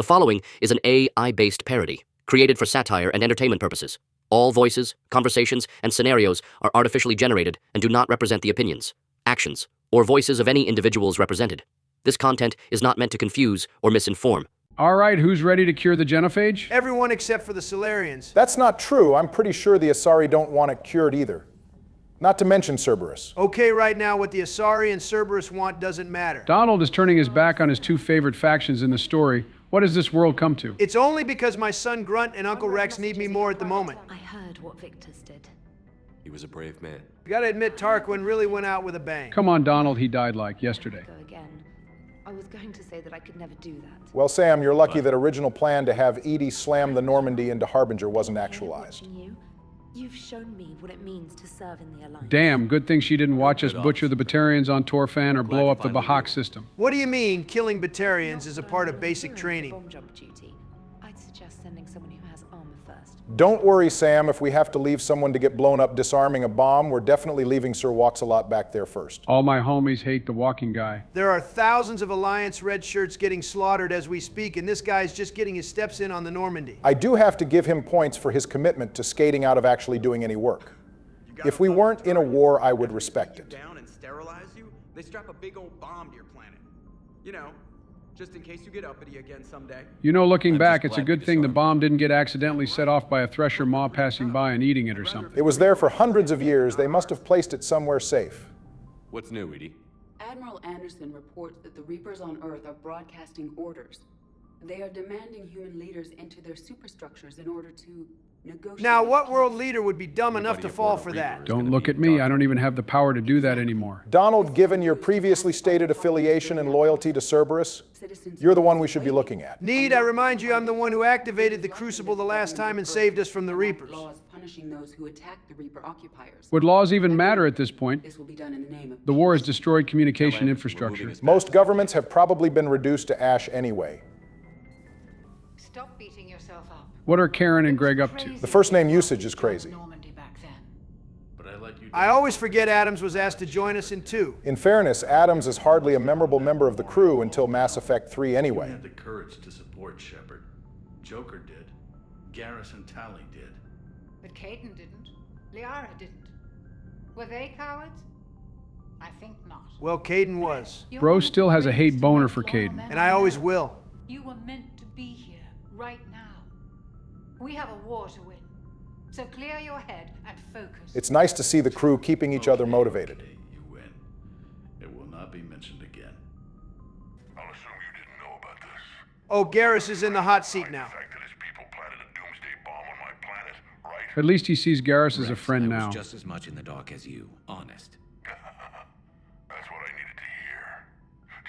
The following is an AI-based parody, created for satire and entertainment purposes. All voices, conversations, and scenarios are artificially generated and do not represent the opinions, actions, or voices of any individuals represented. This content is not meant to confuse or misinform. All right, who's ready to cure the genophage? Everyone except for the Solarians. That's not true. I'm pretty sure the Asari don't want it cured either. Not to mention Cerberus. Okay, right now what the Asari and Cerberus want doesn't matter. Donald is turning his back on his two favorite factions in the story. What has this world come to? It's only because my son Grunt and Uncle Wrex need me more at the moment. I heard what Victor's did. He was a brave man. You gotta admit, Tarquin really went out with a bang. Come on, Donald, he died like yesterday. Go again. I was going to say that I could never do that. Well, Sam, you're lucky that original plan to have Edie slam the Normandy into Harbinger wasn't actualized. You've shown me what it means to serve in the Alliance. Damn, good thing she didn't watch us butcher the Batarians on Torfan or blow up the Bahak system. What do you mean, killing Batarians is a part of basic training? Bomb job duty. I'd suggest sending someone who has armor first. Don't worry, Sam. If we have to leave someone to get blown up disarming a bomb, we're definitely leaving Sir Walks-a-Lot back there first. All my homies hate the walking guy. There are thousands of Alliance red shirts getting slaughtered as we speak, and this guy's just getting his steps in on the Normandy. I do have to give him points for his commitment to skating out of actually doing any work. If we weren't in a war, I would respect it. Down and sterilize you, they strap a big old bomb to your planet. You know, just in case you get uppity again someday. You know, looking back, it's a good thing the bomb didn't get accidentally set off by a Thresher Maw passing by and eating it or something. It was there for hundreds of years. They must have placed it somewhere safe. What's new, Edie? Admiral Anderson reports that the Reapers on Earth are broadcasting orders. They are demanding human leaders into their superstructures in order to negotiate. Now, what world leader would be dumb enough to fall for that? Don't look at me, I don't even have the power to do that anymore. Donald, given your previously stated affiliation and loyalty to Cerberus, you're the one we should be looking at. Need I remind you I'm the one who activated the Crucible the last time and saved us from the Reapers. Laws punishing those who attack the Reaper occupiers. Would laws even matter at this point? This will be done in the name of The war has destroyed communication infrastructure. Most governments have probably been reduced to ash anyway. Stop beating yourself up. What are Karen and Greg up to? The first name usage is crazy. Normandy back then. But I let you I always forget Adams was asked to join us in 2. In fairness, Adams is hardly a memorable member of the crew until Mass Effect 3 anyway. You had the courage to support Shepard. Joker did. Garrus and Tally did. But Caden didn't. Liara didn't. Were they cowards? I think not. Well, Caden was. Bro still has a hate boner for Caden. And I always will. You were meant to be here, right now. We have a war to win. So clear your head and focus. It's nice to see the crew keeping each other motivated. Okay, you win. It will not be mentioned again. I'll assume you didn't know about this. Oh, Garrus is in the hot seat now. The fact that his people planted a doomsday bomb on my planet, right? At least he sees Garrus as a friend I now. was just as much in the dark as you, honest. That's what I needed to hear.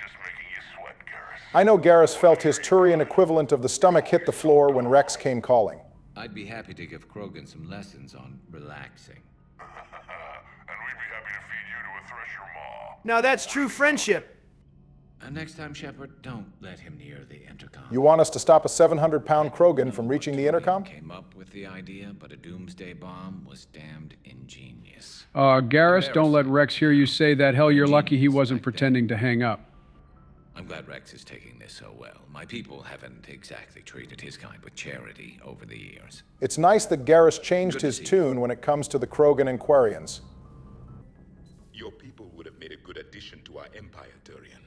Just making you sweat, Garrus. I know Garrus felt his Turian equivalent of the stomach hit the floor when Wrex came calling. I'd be happy to give Krogan some lessons on relaxing. And we'd be happy to feed you to a Thresher Maw. Now that's true friendship. And next time, Shepard, don't let him near the intercom. You want us to stop a 700-pound Krogan from reaching the intercom? Came up with the idea, but a doomsday bomb was damned ingenious. Garrus, don't let Wrex hear you say that. Hell, you're lucky he wasn't pretending to hang up. I'm glad Wrex is taking this so well. My people haven't exactly treated his kind with charity over the years. It's nice that Garrus changed his tune when it comes to the Krogan and Quarians. Your people would have made a good addition to our empire, Turian.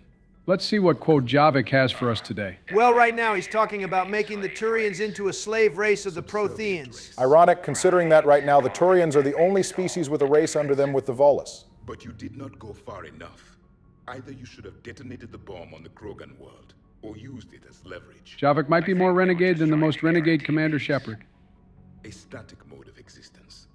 Let's see what quote Javik has for us today. Well, right now he's talking about making the Turians into a slave race of the Protheans. Ironic, considering that right now the Turians are the only species with a race under them with the Volus. But you did not go far enough. Either you should have detonated the bomb on the Krogan world, or used it as leverage. Javik might be more renegade than the most renegade Commander Shepard. A static mode of existence.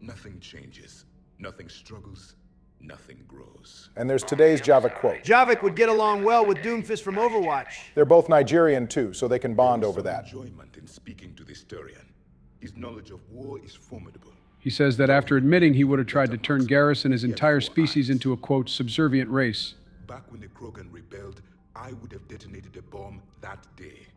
Nothing changes, nothing struggles, nothing grows. And there's today's Javik quote. Javik would get along well with Doomfist from Overwatch. They're both Nigerian too, so they can bond over that. Enjoyment in speaking to this Turian. His knowledge of war is formidable. He says that after admitting he would have tried to turn Garrus and his entire species into a, quote, subservient race. Back when the Krogan rebelled, I would have detonated a bomb that day.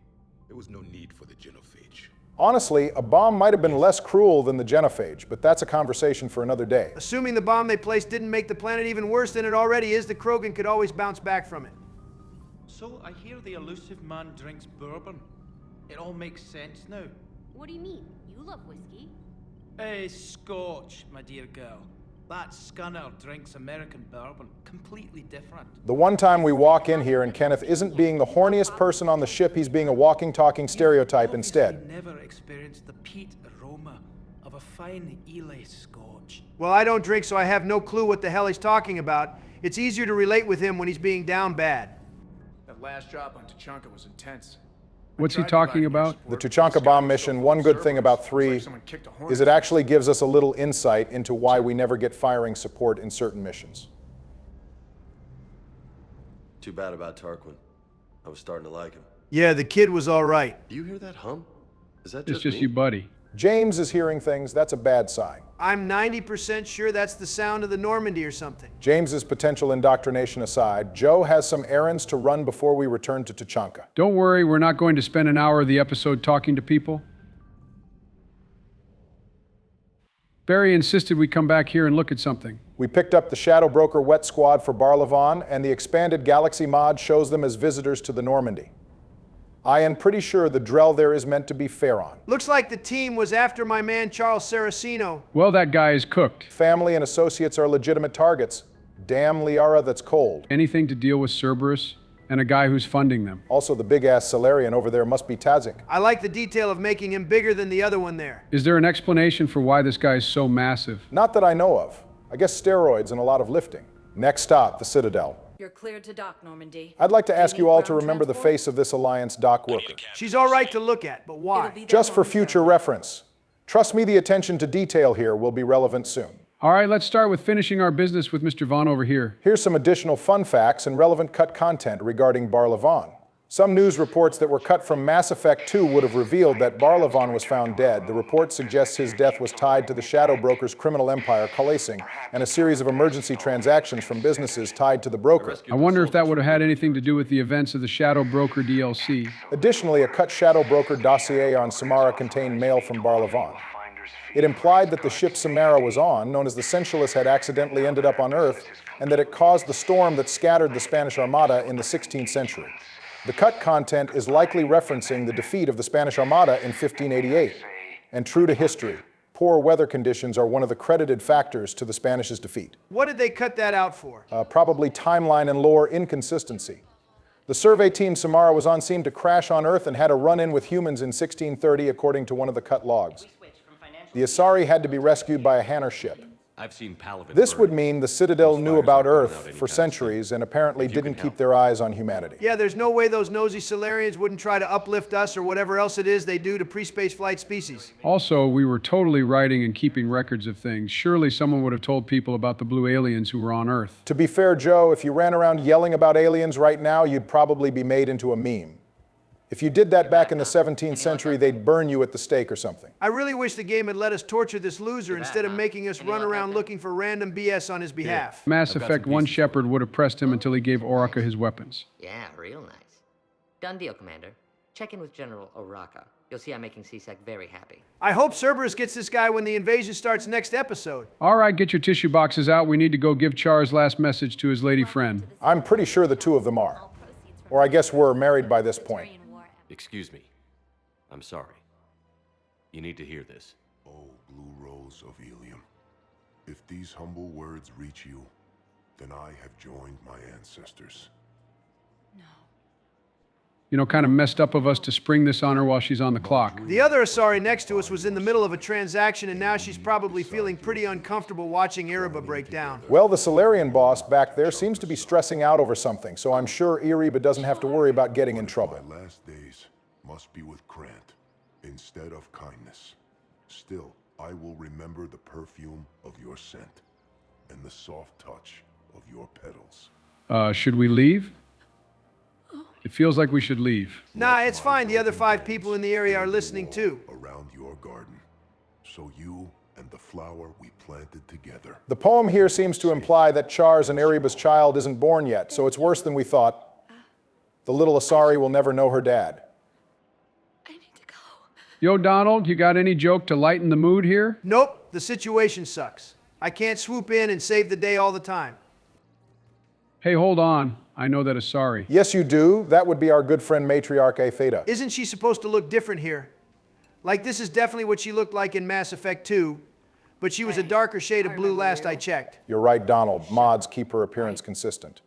There was no need for the genophage. Honestly, a bomb might have been less cruel than the genophage, but that's a conversation for another day. Assuming the bomb they placed didn't make the planet even worse than it already is, the Krogan could always bounce back from it. So I hear the elusive man drinks bourbon. It all makes sense now. What do you mean? You love whiskey. Scotch, my dear girl. That scunner drinks American bourbon. Completely different. The one time we walk in here and Kenneth isn't being the horniest person on the ship, he's being a walking, talking stereotype instead. Never experienced the peat aroma of a fine Ely Scotch. Well, I don't drink, so I have no clue what the hell he's talking about. It's easier to relate with him when he's being down bad. That last job on Tuchanka was intense. What's he talking about? The Tuchanka bomb mission, one good thing about 3 is it actually gives us a little insight into why we never get firing support in certain missions. Too bad about Tarquin. I was starting to like him. Yeah, the kid was all right. Do you hear that hum? Is that It's just me? you, buddy. James is hearing things, that's a bad sign. I'm 90% sure that's the sound of the Normandy or something. James's potential indoctrination aside, Joe has some errands to run before we return to Tuchanka. Don't worry, we're not going to spend an hour of the episode talking to people. Barry insisted we come back here and look at something. We picked up the Shadow Broker Wet Squad for Blarghman, and the expanded Galaxy mod shows them as visitors to the Normandy. I am pretty sure the Drell there is meant to be Pharaon. Looks like the team was after my man Charles Saraceno. Well, that guy is cooked. Family and associates are legitimate targets. Damn Liara, that's cold. Anything to deal with Cerberus and a guy who's funding them. Also, the big-ass Salarian over there must be Tazik. I like the detail of making him bigger than the other one there. Is there an explanation for why this guy is so massive? Not that I know of. I guess steroids and a lot of lifting. Next stop, the Citadel. You're cleared to dock, Normandy. I'd like to ask you all to remember the face of this Alliance dock worker. She's all right to look at, but why? Just for future reference. Trust me, the attention to detail here will be relevant soon. All right, let's start with finishing our business with Mr. Vaughn over here. Here's some additional fun facts and relevant cut content regarding Blarghman. Some news reports that were cut from Mass Effect 2 would have revealed that Blarghman was found dead. The report suggests his death was tied to the Shadow Broker's criminal empire coalescing and a series of emergency transactions from businesses tied to the broker. I wonder if that would have had anything to do with the events of the Shadow Broker DLC. Additionally, a cut Shadow Broker dossier on Samara contained mail from Blarghman. It implied that the ship Samara was on, known as the Sensualist, had accidentally ended up on Earth, and that it caused the storm that scattered the Spanish Armada in the 16th century. The cut content is likely referencing the defeat of the Spanish Armada in 1588. And true to history, poor weather conditions are one of the credited factors to the Spanish's defeat. What did they cut that out for? Probably timeline and lore inconsistency. The survey team Samara was on seemed to crash on Earth and had a run-in with humans in 1630, according to one of the cut logs. The Asari had to be rescued by a Hanner ship. I've seen Palavin. This would mean the Citadel knew about Earth for centuries and apparently didn't keep their eyes on humanity. Yeah, there's no way those nosy Solarians wouldn't try to uplift us or whatever else it is they do to pre-space flight species. Also, we were totally writing and keeping records of things. Surely someone would have told people about the blue aliens who were on Earth. To be fair, Joe, if you ran around yelling about aliens right now, you'd probably be made into a meme. If you did that back in the 17th century, they'd burn you at the stake or something. I really wish the game had let us torture this loser instead of making us run around looking for random BS on his behalf. Mass Effect 1 Shepard would have pressed him until he gave Oraka his weapons. Yeah, real nice. Done deal, Commander. Check in with General Oraka. You'll see I'm making CSEC very happy. I hope Cerberus gets this guy when the invasion starts next episode. All right, get your tissue boxes out. We need to go give Char's last message to his lady friend. I'm pretty sure the two of them are. Or I guess we're married by this point. Excuse me. I'm sorry. You need to hear this. Oh, Blue Rose of Ilium. If these humble words reach you, then I have joined my ancestors. You know, kind of messed up of us to spring this on her while she's on the clock. The other Asari next to us was in the middle of a transaction, and now she's probably feeling pretty uncomfortable watching Iriba break down. Well, the Solarian boss back there seems to be stressing out over something, so I'm sure Iriba doesn't have to worry about getting in trouble. My last days must be with Krant instead of kindness. Still, I will remember the perfume of your scent and the soft touch of your petals. Should we leave? It feels like we should leave. Nah, it's fine. The other 5 people in the area are listening too. Around your garden, so you and the flower we planted together. The poem here seems to imply that Char's and Iriba's child isn't born yet, so it's worse than we thought. The little Asari will never know her dad. Yo, Donald, you got any joke to lighten the mood here? Nope, the situation sucks. I can't swoop in and save the day all the time. Hey, hold on. I know that Asari. Yes, you do. That would be our good friend Matriarch Aight Theta. Isn't she supposed to look different here? Like this is definitely what she looked like in Mass Effect 2, but she was a darker shade of blue last I checked. You're right, Donald. Mods keep her appearance consistent.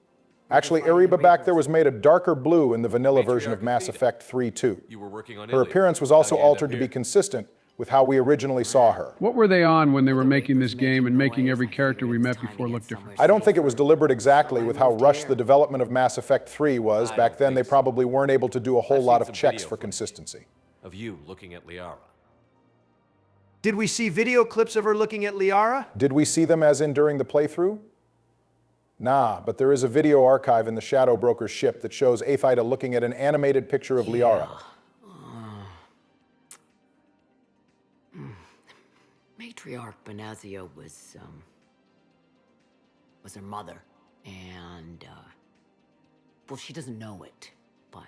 Actually, Ariba back there was made a darker blue in the vanilla version of Mass Effect 3 too. Her appearance was also altered to be consistent with how we originally saw her. What were they on when they were making this game and making every character we met before look different? I don't think it was deliberate exactly with how rushed the development of Mass Effect 3 was. Back then, they probably weren't able to do a whole lot of checks for consistency. Of you looking at Liara. Did we see video clips of her looking at Liara? Did we see them as in during the playthrough? Nah, but there is a video archive in the Shadow Broker's ship that shows Aight Theta looking at an animated picture of Liara. Matriarch Benazia was her mother, and, well, she doesn't know it, but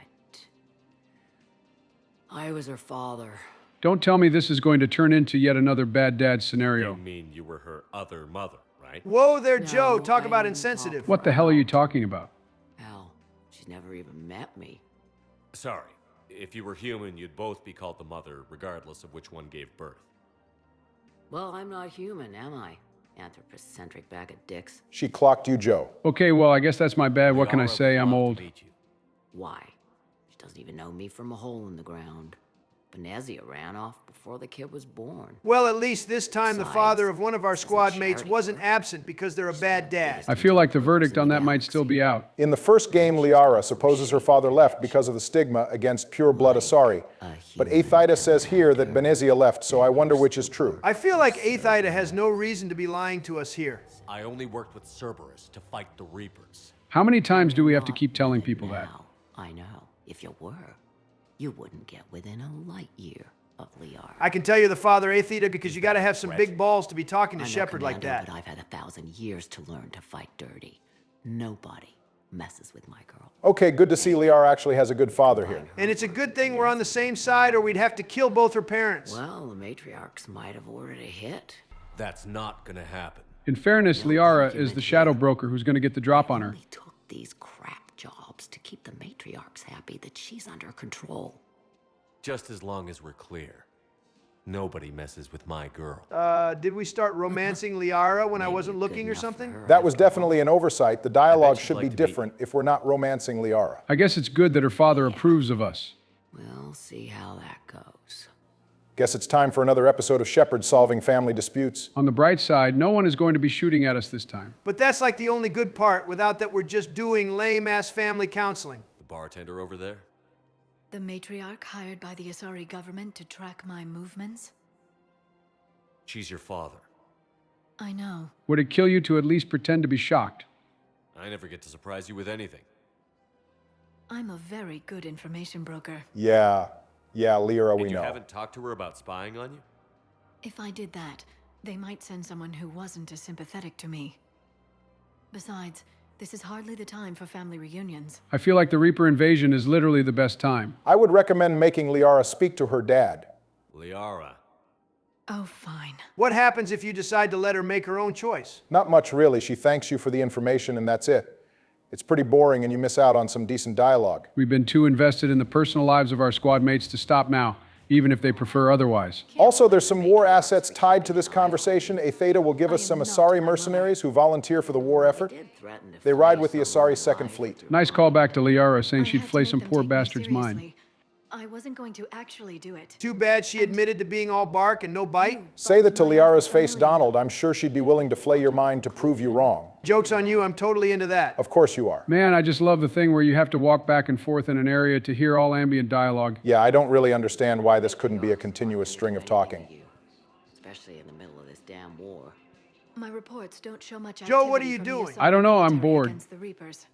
I was her father. Don't tell me this is going to turn into yet another bad dad scenario. You mean you were her other mother, right? Whoa there, Joe. Talk about insensitive. What the hell are you talking about? Hell, she's never even met me. Sorry. If you were human, you'd both be called the mother, regardless of which one gave birth. Well, I'm not human, am I? Anthropocentric bag of dicks. She clocked you, Joe. Okay, well, I guess that's my bad. What can I say? I'm old. Why? She doesn't even know me from a hole in the ground. Benazia ran off before the kid was born. Well, at least this time the father of one of our squad mates wasn't absent because they're a bad dad. I feel like the verdict on that might still be out. In the first game, Liara supposes her father left because of the stigma against pure-blood Asari. But Aight Theta says here that Benazia left, so I wonder which is true. I feel like Aight Theta has no reason to be lying to us here. I only worked with Cerberus to fight the Reapers. How many times do we have to keep telling people that? I know. If you were, you wouldn't get within a light year of Liara. I can tell you're the father, Aight Theta, because you gotta have some big balls to be talking to I'm Shepard no like commander, that. But I've had 1,000 years to learn to fight dirty. Nobody messes with my girl. Okay, good to see Liara actually has a good father here. And it's a good thing we're on the same side or we'd have to kill both her parents. Well, the matriarchs might have ordered a hit. That's not gonna happen. In fairness, Liara is the shadow broker who's going to get the drop on her. Took these crap jobs to keep the matriarchs happy that she's under control. Just as long as we're clear. Nobody messes with my girl. Did we start romancing Liara when I wasn't looking or something? That was definitely an oversight. The dialogue should be different if we're not romancing Liara. I guess it's good that her father approves of us. We'll see how that goes. Guess it's time for another episode of Shepard solving family disputes. On the bright side, no one is going to be shooting at us this time. But that's like the only good part, without that we're just doing lame-ass family counseling. The bartender over there? The matriarch hired by the Asari government to track my movements? She's your father. I know. Would it kill you to at least pretend to be shocked? I never get to surprise you with anything. I'm a very good information broker. Yeah, Liara, we And you know. haven't talked to her about spying on you? If I did that, they might send someone who wasn't as sympathetic to me. Besides, this is hardly the time for family reunions. I feel like the Reaper invasion is literally the best time. I would recommend making Liara speak to her dad. Liara. Oh, fine. What happens if you decide to let her make her own choice? Not much, really. She thanks you for the information and that's it. It's pretty boring and you miss out on some decent dialogue. We've been too invested in the personal lives of our squad mates to stop now, even if they prefer otherwise. Also, there's some war assets tied to this conversation. Aight Theta will give us some Asari mercenaries who volunteer for the war effort. They ride with the Asari Second Fleet. Nice callback to Liara saying she'd flay some poor bastard's mind. I wasn't going to actually do it. Too bad she admitted to being all bark and no bite. Say that to Liara's face, Donald. I'm sure she'd be willing to flay your mind to prove you wrong. Joke's on you, I'm totally into that. Of course you are. Man, I just love the thing where you have to walk back and forth in an area to hear all ambient dialogue. Yeah, I don't really understand why this couldn't be a continuous string of talking. Especially in the middle of this damn war. My reports don't show much activity. Joe, what are you from the doing? Asari I don't know, I'm military bored. against the Reapers.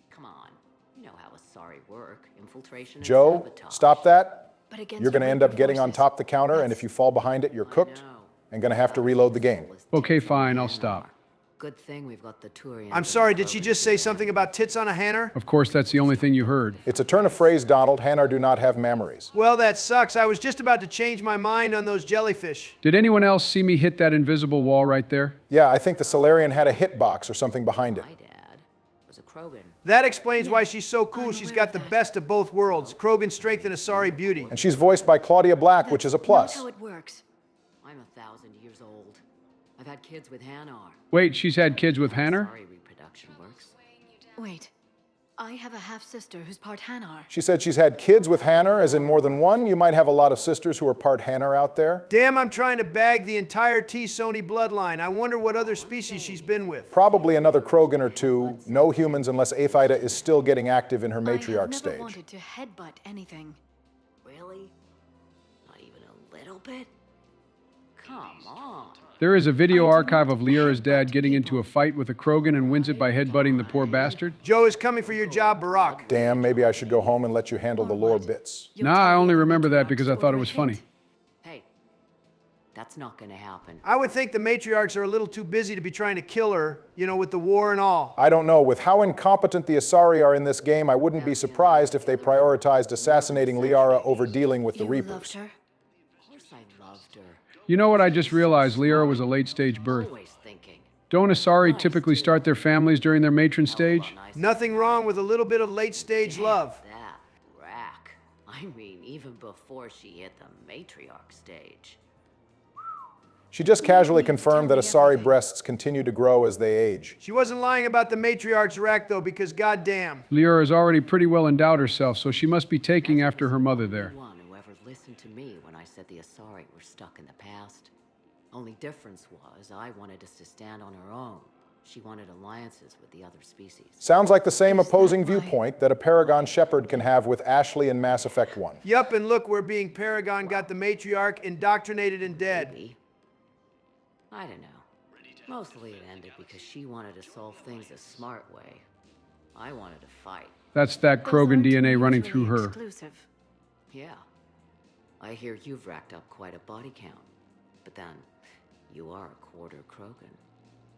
Come on. You know how Asari work. Infiltration and Joe, sabotage. stop that. But against You're going to the end up Reaper getting on forces, top the counter, and if you fall behind it, you're cooked and going to have to reload the game. Okay, fine, I'll stop. Good thing we've got the Turian. I'm sorry, did she just say something about tits on a Hanner? Of course, that's the only thing you heard. It's a turn of phrase, Donald. Hanar do not have mammaries. Well, that sucks. I was just about to change my mind on those jellyfish. Did anyone else see me hit that invisible wall right there? Yeah, I think the Solarian had a hitbox or something behind it. was a Krogan. That explains why she's so cool. She's got the best of both worlds. Krogan strength and Asari beauty. And she's voiced by Claudia Black, which is a plus. That's how it works. I'm 1,000 years old. I've had kids with Hanar. Wait, she's had kids with Hanar? Asari reproduction works. Wait. I have a half-sister who's part Hanar. She said she's had kids with Hanar, as in more than one. You might have a lot of sisters who are part Hanar out there. Damn, I'm trying to bag the entire T-Sony bloodline. I wonder what other species she's been with. Probably another Krogan or two. No humans unless Aight is still getting active in her matriarch stage. I never wanted to headbutt anything. Really? Not even a little bit? Come on. There is a video archive of Liara's dad getting into a fight with a Krogan and wins it by headbutting the poor bastard. Joe is coming for your job, Barack. Damn, maybe I should go home and let you handle the lore bits. Nah, I only remember that because I thought it was funny. Hey, that's not gonna happen. I would think the matriarchs are a little too busy to be trying to kill her, you know, with the war and all. I don't know. With how incompetent the Asari are in this game, I wouldn't be surprised if they prioritized assassinating Liara over dealing with the Reapers. You know what I just realized? Liara was a late-stage birth. Don't Asari typically start their families during their matron stage? Nothing wrong with a little bit of late-stage love. That rack. I mean, even before she hit the matriarch stage. She just casually confirmed that Asari breasts continue to grow as they age. She wasn't lying about the matriarch's rack, though, because goddamn. Liara is already pretty well endowed herself, so she must be taking after her mother there. Listened to me when I said the Asari were stuck in the past. Only difference was I wanted us to stand on our own. She wanted alliances with the other species. Sounds like the same opposing viewpoint that a Paragon Shepherd can have with Ashley in Mass Effect 1. Yup, and look where being Paragon got the matriarch indoctrinated and dead. Maybe. I don't know. Mostly it ended because she wanted to solve things a smart way. I wanted to fight. That's that Krogan DNA running through her. Exclusive. Yeah. I hear you've racked up quite a body count, but then you are a quarter Krogan.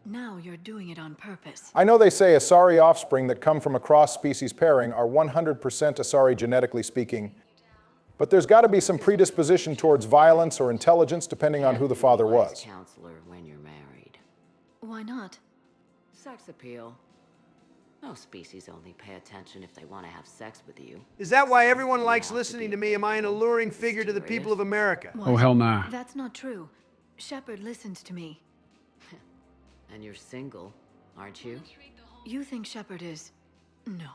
Now you're doing it on purpose. I know they say Asari offspring that come from a cross-species pairing are 100% Asari genetically speaking, but there's got to be some predisposition towards violence or intelligence depending on who the father was. Counselor when you're married. Why not? Sex appeal. No species only pay attention if they want to have sex with you. Is that why everyone likes listening to me? Am I an alluring figure to the people of America? Oh, hell nah. That's not true. Shepard listens to me. And you're single, aren't you? You think Shepard is... No.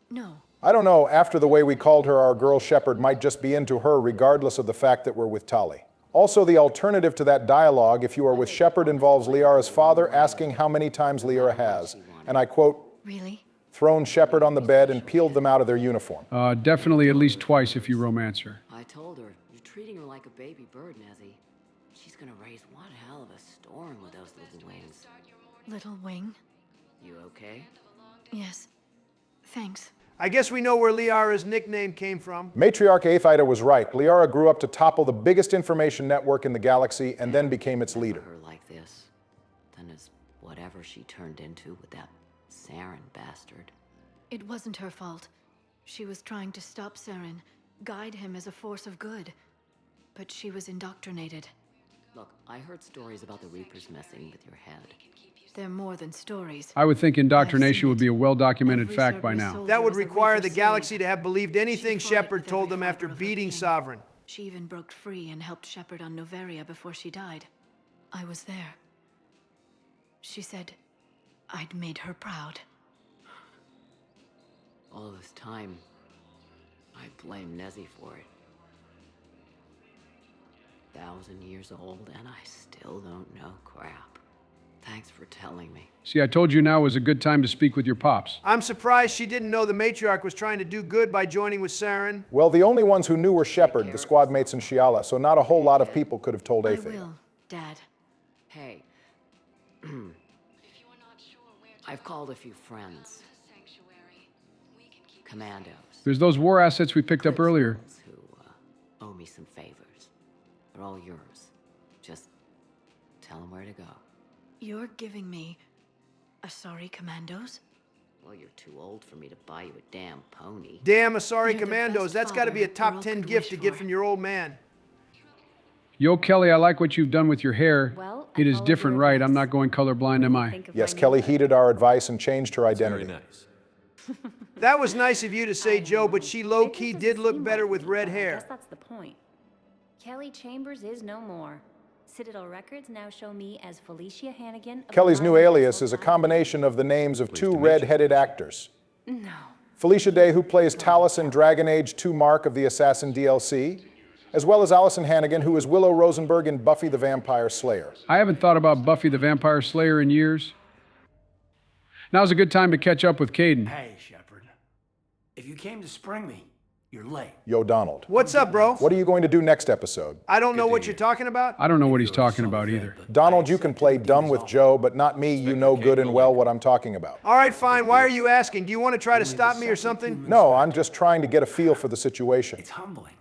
No. I don't know, after the way we called her, our girl Shepard might just be into her regardless of the fact that we're with Tali. Also, the alternative to that dialogue, if you are with Shepard, involves Liara's father asking how many times Liara has. And I quote, Really? Thrown Shepard on the bed and peeled them out of their uniform. Definitely at least twice if you romance her. I told her, you're treating her like a baby bird, Nezzy. She's gonna raise one hell of a storm with those little wings. Little wing? You okay? Yes. Thanks. I guess we know where Liara's nickname came from. Matriarch Aight was right. Liara grew up to topple the biggest information network in the galaxy and then became its leader. Her like this, then as whatever she turned into with that Saren bastard. It wasn't her fault. She was trying to stop Saren, guide him as a force of good. But she was indoctrinated. Look, I heard stories about the Reapers messing with your head. They're more than stories. I would think indoctrination would be a well-documented fact by now. That would require the galaxy to have believed anything Shepard told them after beating Sovereign. She even broke free and helped Shepard on Noveria before she died. I was there. She said I'd made her proud. All this time, I blame Nezzy for it. 1,000 years old and I still don't know crap. Thanks for telling me. See, I told you now was a good time to speak with your pops. I'm surprised she didn't know the matriarch was trying to do good by joining with Saren. Well, the only ones who knew were Shepard, the squad mates, and Shiala, so not a whole lot of people could have told Aight. I will, Dad. Hey. I've called a few friends. Commandos. There's those war assets we picked up earlier. Who owe me some favors. They're all yours. Just tell them where to go. You're giving me Asari commandos? Well, you're too old for me to buy you a damn pony. Damn Asari commandos. That's got to be a top 10 gift to get from your old man. Yo, Kelly, I like what you've done with your hair. Well, It is different, right? I'm not going colorblind, am I? Yes, Kelly heeded our advice and changed her identity. Very nice. That was nice of you to say, Joe, but she low-key did look better with red I hair. guess that's the point. Kelly Chambers is no more. Citadel Records now show me as Felicia Hannigan. of Kelly's the new Marvel alias is a combination of the names of two red-headed actors. No. Felicia Day, who plays Talus in Dragon Age 2 Mark of the Assassin DLC, as well as Allison Hannigan, who is Willow Rosenberg in Buffy the Vampire Slayer. I haven't thought about Buffy the Vampire Slayer in years. Now's a good time to catch up with Caden. Hey, Shepard. If you came to spring me, you're late. Yo, Donald. What's up, bro? What are you going to do next episode? I don't know what you're talking about. I don't know what he's talking about either. Donald, you can play dumb with Joe, but not me. You know good and well what I'm talking about. All right, fine. Why are you asking? Do you want to try to stop me or something? No, I'm just trying to get a feel for the situation. It's humbling.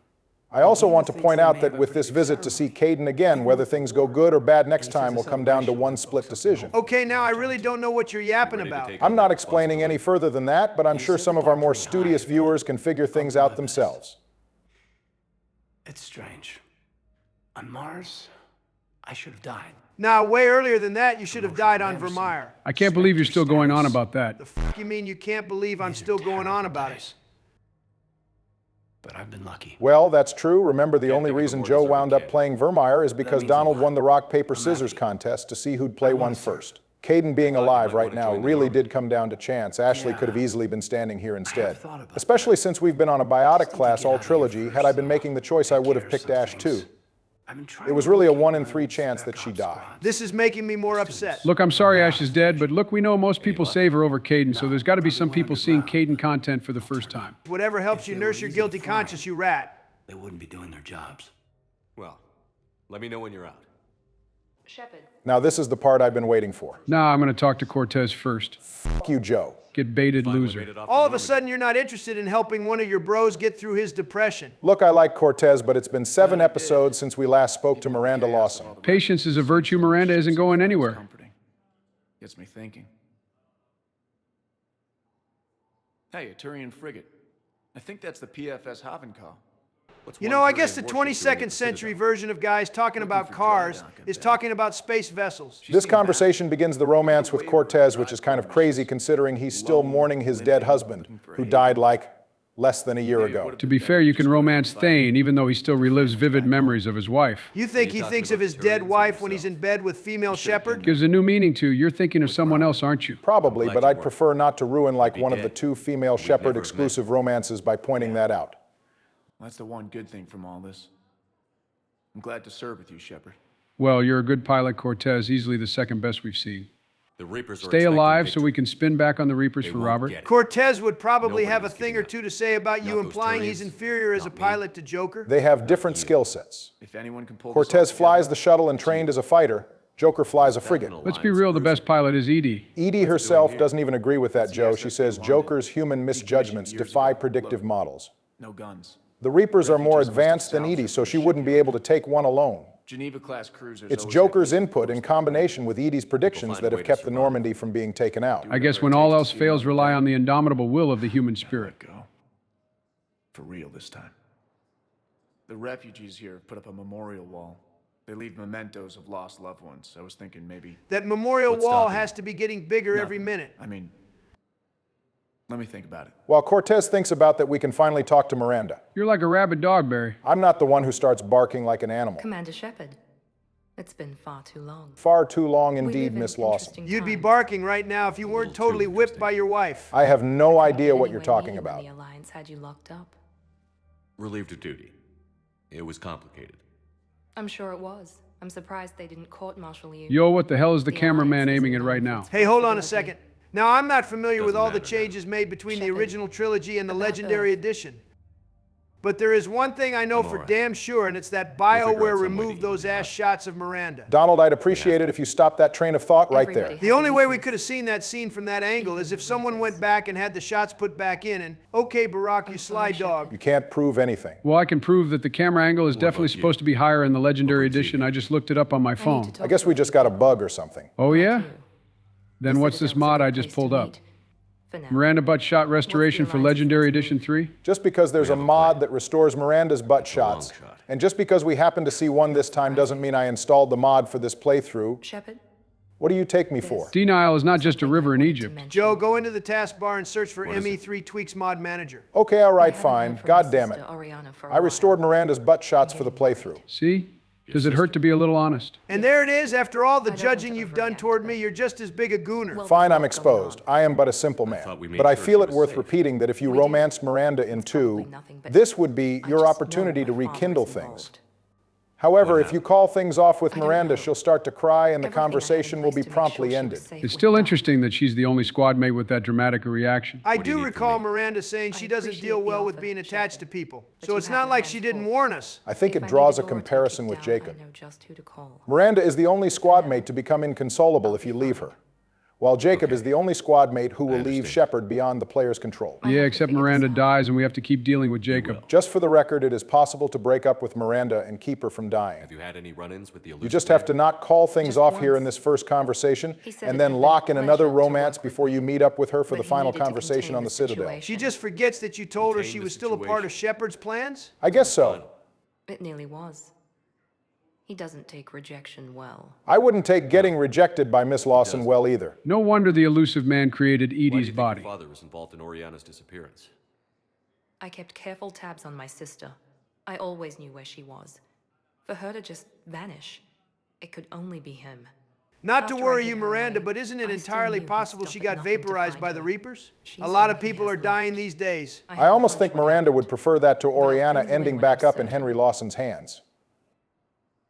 I also want to point out that with this visit to see Caden again, whether things go good or bad next time will come down to one split decision. Okay, now I really don't know what you're yapping about. I'm not explaining any further than that, but I'm sure some of our more studious viewers can figure things out themselves. It's strange. On Mars, I should have died. Now, way earlier than that, you should have died on Vermeer. I can't believe you're still going on about that. The fuck you mean you can't believe I'm still going on about it? But I've been lucky. Well, that's true. Remember, the only reason Joe wound up playing Vermeer is because Donald won the rock, paper, scissors contest to see who'd play one first. Caden being alive right now really did come down to chance. Ashley could have easily been standing here instead. Especially since we've been on a biotic class all trilogy. Had I been making the choice, I would have picked Ash too. It was really a 1 in 3 chance that she died. This is making me more upset. Look, I'm sorry Ash is dead, but look, we know most people save her over Caden, so there's got to be some people seeing Caden content for the first time. Whatever helps you nurse your guilty conscience, you rat. They wouldn't be doing their jobs. Well, let me know when you're out. Shepard. Now this is the part I've been waiting for. Nah, I'm going to talk to Cortez first. Fuck you, Joe. Get baited, loser. All of a sudden, you're not interested in helping one of your bros get through his depression. Look, I like Cortez, but it's been 7 episodes since we last spoke to Miranda Lawson. Patience is a virtue. Miranda isn't going anywhere. Gets me thinking. Hey, a Turian frigate. I think that's the PFS Havenkal. You know, I guess the 22nd century version of guys talking about cars is talking about space vessels. This conversation begins the romance with Cortez, which is kind of crazy considering he's still mourning his dead husband, who died like less than a year ago. To be fair, you can romance Thane, even though he still relives vivid memories of his wife. You think he thinks of his dead wife when he's in bed with female Shepard? Gives a new meaning to, you're thinking of someone else, aren't you? Probably, but I'd prefer not to ruin like one of the 2 female Shepard exclusive romances by pointing that out. That's the one good thing from all this. I'm glad to serve with you, Shepard. Well, you're a good pilot, Cortez, easily the second best we've seen. The Reapers are Stay alive so we can spin back on the Reapers for Robert. Cortez would probably have a thing or two to say about you implying he's inferior as a pilot to Joker. They have different skill sets. If anyone can pull Cortez flies the shuttle and trained as a fighter. Joker flies a frigate. Let's be real, the best pilot is Edie. Edie herself doesn't even agree with that, Joe. She says Joker's human misjudgments defy predictive models. No guns. The Reapers are more advanced than Edie, so she wouldn't be able to take one alone. Geneva-class cruisers. It's Joker's input in combination with Edie's predictions that have kept the Normandy from being taken out. I guess when all else fails, rely on the indomitable will of the human spirit. For real this time. The refugees here have put up a memorial wall. They leave mementos of lost loved ones. I was thinking maybe... That memorial wall has to be getting bigger every minute. I mean, let me think about it. While Cortez thinks about that, we can finally talk to Miranda. You're like a rabid dog, Barry. I'm not the one who starts barking like an animal. Commander Shepard, it's been far too long. Far too long indeed, Miss Lawson. You'd be barking right now if you weren't totally whipped by your wife. I have no idea what you're talking about. The Alliance had you locked up. Relieved of duty. It was complicated. I'm sure it was. I'm surprised they didn't court-martial you. Yo, what the hell is the cameraman aiming at right now? Hey, hold on a second. Now, I'm not familiar with all the changes made between the original trilogy and the Legendary Edition. But there is one thing I know for damn sure, and it's that BioWare removed those ass shots of Miranda. Donald, I'd appreciate it if you stopped that train of thought right there. The only way we could have seen that scene from that angle is if someone went back and had the shots put back in and, okay, Barack, you sly dog. You can't prove anything. Well, I can prove that the camera angle is definitely supposed to be higher in the Legendary Edition. I just looked it up on my phone. I guess we just got a bug or something. Oh, yeah? Then what's this mod I just pulled up? Miranda butt shot restoration for Legendary Edition 3? Just because there's a mod that restores Miranda's butt shots And just because we happen to see one this time doesn't mean I installed the mod for this playthrough. Shepard? What do you take me for? Denial is not just a river in Egypt. Joe, go into the taskbar and search for ME3 Tweaks Mod Manager. Okay, all right, fine. God damn it. I restored Miranda's butt shots for the playthrough. See? Does it hurt to be a little honest? And there it is. After all the judging you've done toward me, you're just as big a gooner. Fine, I'm exposed. I am but a simple man. But I feel it worth repeating that if you romanced Miranda in 2, this would be your opportunity to rekindle things. However, if you call things off with Miranda, she'll start to cry and the conversation will be promptly ended. It's still interesting that she's the only squad mate with that dramatic a reaction. I do recall Miranda saying she doesn't deal well with being attached to people. So it's not like she didn't warn us. I think it draws a comparison with Jacob. Miranda is the only squad mate to become inconsolable if you leave her, while Jacob is the only squad mate who will leave Shepard beyond the player's control. Yeah, except Miranda dies and we have to keep dealing with Jacob. Just for the record, it is possible to break up with Miranda and keep her from dying. Have you had any run-ins with the elusive You just have to not call things off here in this first conversation and then lock in another romance before you meet up with her for the final conversation on the Citadel. She just forgets that you told her she was still a part of Shepard's plans? I guess so. It nearly was. He doesn't take rejection well. I wouldn't take getting rejected by Miss Lawson well either. No wonder the elusive man created Edie's Why do you body. think your father was involved in Oriana's disappearance? I kept careful tabs on my sister. I always knew where she was. For her to just vanish, it could only be him. Not to worry you, Miranda, but isn't it entirely possible she got vaporized by the Reapers? A lot of people are dying these days. I almost think Miranda would prefer that to Oriana ending back up in Henry Lawson's hands.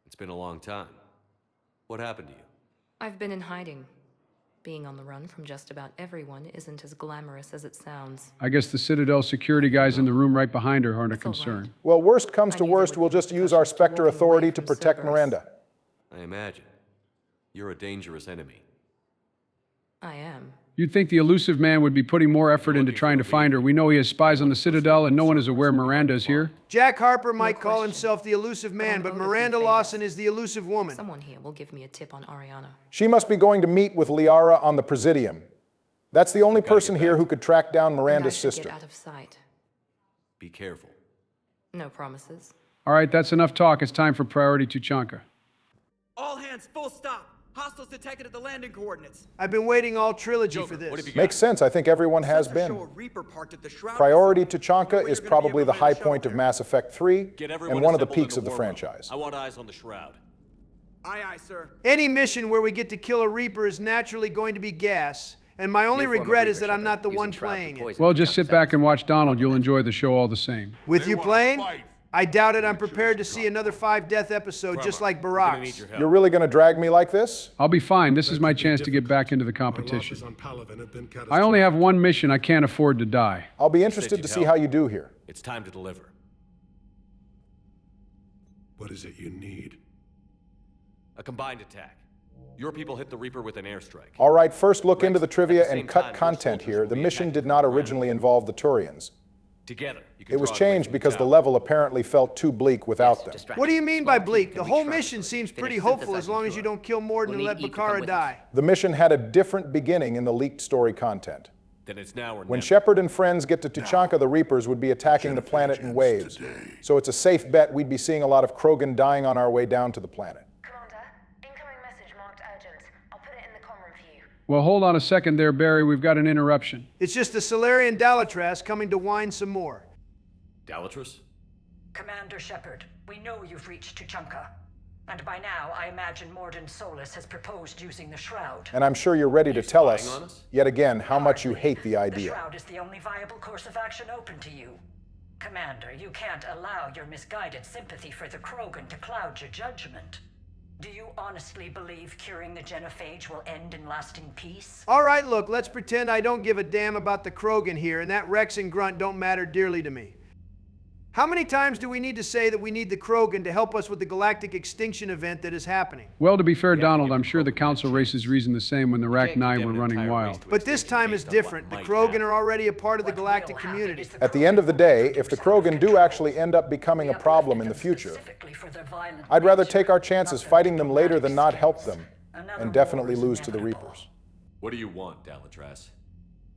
It's been a long time. What happened to you? I've been in hiding. Being on the run from just about everyone isn't as glamorous as it sounds. I guess the Citadel security guys in the room right behind her aren't a concern. Well, worst comes to worst, we'll just use our Spectre authority to protect Miranda. I imagine. You're a dangerous enemy. I am. You'd think the elusive man would be putting more effort into trying to find her. We know he has spies on the Citadel and no one is aware Miranda is here. Jack Harper might call himself the elusive man, but Miranda Lawson is the elusive woman. Someone here will give me a tip on Oriana. She must be going to meet with Liara on the Presidium. That's the only person here who could track down Miranda's sister. Get out of sight. Be careful. No promises. All right, that's enough talk. It's time for Priority Tuchanka. All hands, full stop. Hostiles detected at the landing coordinates. I've been waiting all trilogy for this. Makes sense. I think everyone has been. Priority Tuchanka is probably the high point of Mass Effect 3 and one of the peaks of the franchise. I want eyes on the Shroud. Aye, aye, sir. Any mission where we get to kill a Reaper is naturally going to be gas, and my only regret is that I'm not the one playing it. Well, just sit back and watch Donald. You'll enjoy the show all the same. With you playing? I doubt it. I'm prepared to see another 5-death episode just like Barack's. You're really going to drag me like this? I'll be fine. This is my chance to get back into the competition. I only have one mission. I can't afford to die. I'll be interested to see how you do here. It's time to deliver. What is it you need? A combined attack. Your people hit the Reaper with an airstrike. All right, first look into the trivia and cut content here. The mission did not originally involve the Turians. Together, it was changed because the level apparently felt too bleak without them. What do you mean by bleak? The whole mission seems pretty hopeful as long as you don't kill Morden and let Bakara die. The mission had a different beginning in the leaked story content. Then it's now or When never. Shepard and friends get to Tuchanka, the Reapers would be attacking the planet in waves. So it's a safe bet we'd be seeing a lot of Krogan dying on our way down to the planet. Well, hold on a second there, Barry. We've got an interruption. It's just the Solarian Dalatras coming to whine some more. Dalatras? Commander Shepard, we know you've reached Tuchanka. And by now, I imagine Morden Solus has proposed using the Shroud. And I'm sure you're ready to tell us, yet again, how much you hate the The idea. Shroud is the only viable course of action open to you. Commander, you can't allow your misguided sympathy for the Krogan to cloud your judgment. Do you honestly believe curing the genophage will end in lasting peace? All right, look, let's pretend I don't give a damn about the Krogan here, and that Wrex and Grunt don't matter dearly to me. How many times do we need to say that we need the Krogan to help us with the galactic extinction event that is happening? Well, to be fair, Donald, I'm sure the Council races reasoned the same when the Rachni were running wild. But this time is different. The Krogan are already a part of the galactic community. At the end of the day, if the Krogan do actually end up becoming a problem in the future, I'd rather take our chances fighting them later than not help them, and definitely lose to the Reapers. What do you want, Dalatras?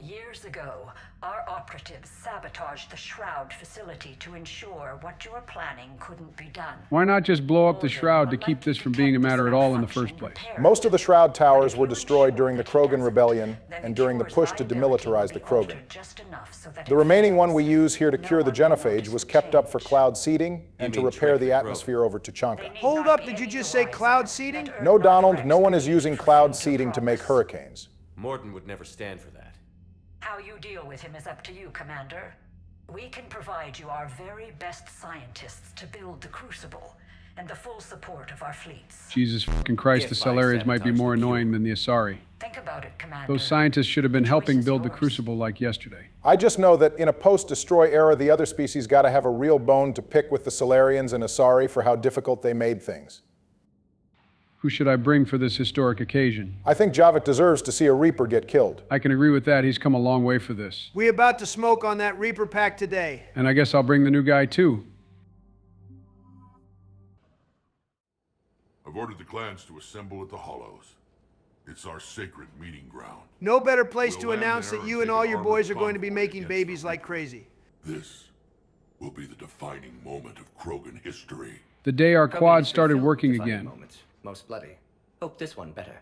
Years ago, our operatives sabotaged the Shroud facility to ensure what you were planning couldn't be done. Why not just blow up the Shroud to keep this from being a matter at all in the first place? Most of the Shroud towers were destroyed during the Krogan Rebellion and during the push to demilitarize the Krogan. The remaining one we use here to cure the genophage was kept up for cloud seeding and to repair the atmosphere over Tuchanka. Hold up, did you just say cloud seeding? No, Donald, no one is using cloud seeding to make hurricanes. Morton would never stand for that. How you deal with him is up to you, Commander. We can provide you our very best scientists to build the Crucible and the full support of our fleets. Jesus fucking Christ, the Salarians might be more annoying than the Asari. Think about it, Commander. Those scientists should have been helping build the Crucible like yesterday. I just know that in a post-destroy era, the other species gotta have a real bone to pick with the Salarians and Asari for how difficult they made things. Who should I bring for this historic occasion? I think Javik deserves to see a Reaper get killed. I can agree with that. He's come a long way for this. We about to smoke on that Reaper pack today. And I guess I'll bring the new guy too. I've ordered the clans to assemble at the Hollows. It's our sacred meeting ground. No better place to announce that you and all your boys are going to be making babies like crazy. This will be the defining moment of Krogan history. The day our quad started working again. Most bloody. Hope this one better.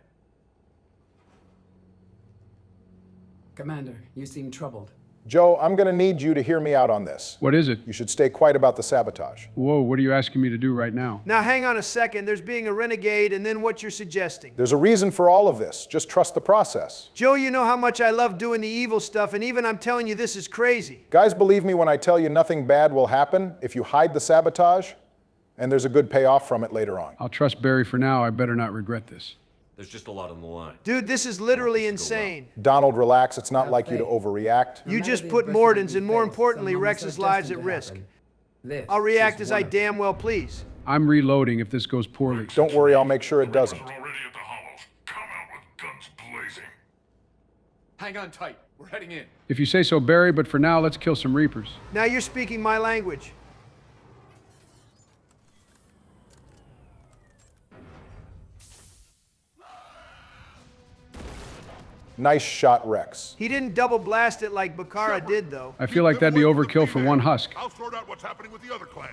Commander, you seem troubled. Joe, I'm gonna need you to hear me out on this. What is it? You should stay quiet about the sabotage. Whoa, what are you asking me to do right now? Now hang on a second, there's being a renegade and then what you're suggesting. There's a reason for all of this. Just trust the process. Joe, you know how much I love doing the evil stuff, and even I'm telling you this is crazy. Guys, believe me when I tell you nothing bad will happen if you hide the sabotage, and there's a good payoff from it later on. I'll trust Barry for now. I better not regret this. There's just a lot on the line. Dude, this is literally insane. Donald, relax. It's not like you to overreact. You just put Morden's and, more importantly, Rex's lives at risk. I'll react as I damn well please. I'm reloading if this goes poorly. Don't worry, I'll make sure it doesn't. Hang on tight. We're heading in. If you say so, Barry, but for now, let's kill some Reapers. Now you're speaking my language. Nice shot, Wrex. He didn't double blast it like Bakara did, though. I feel like that'd be overkill for one husk. I'll sort out what's happening with the other clans.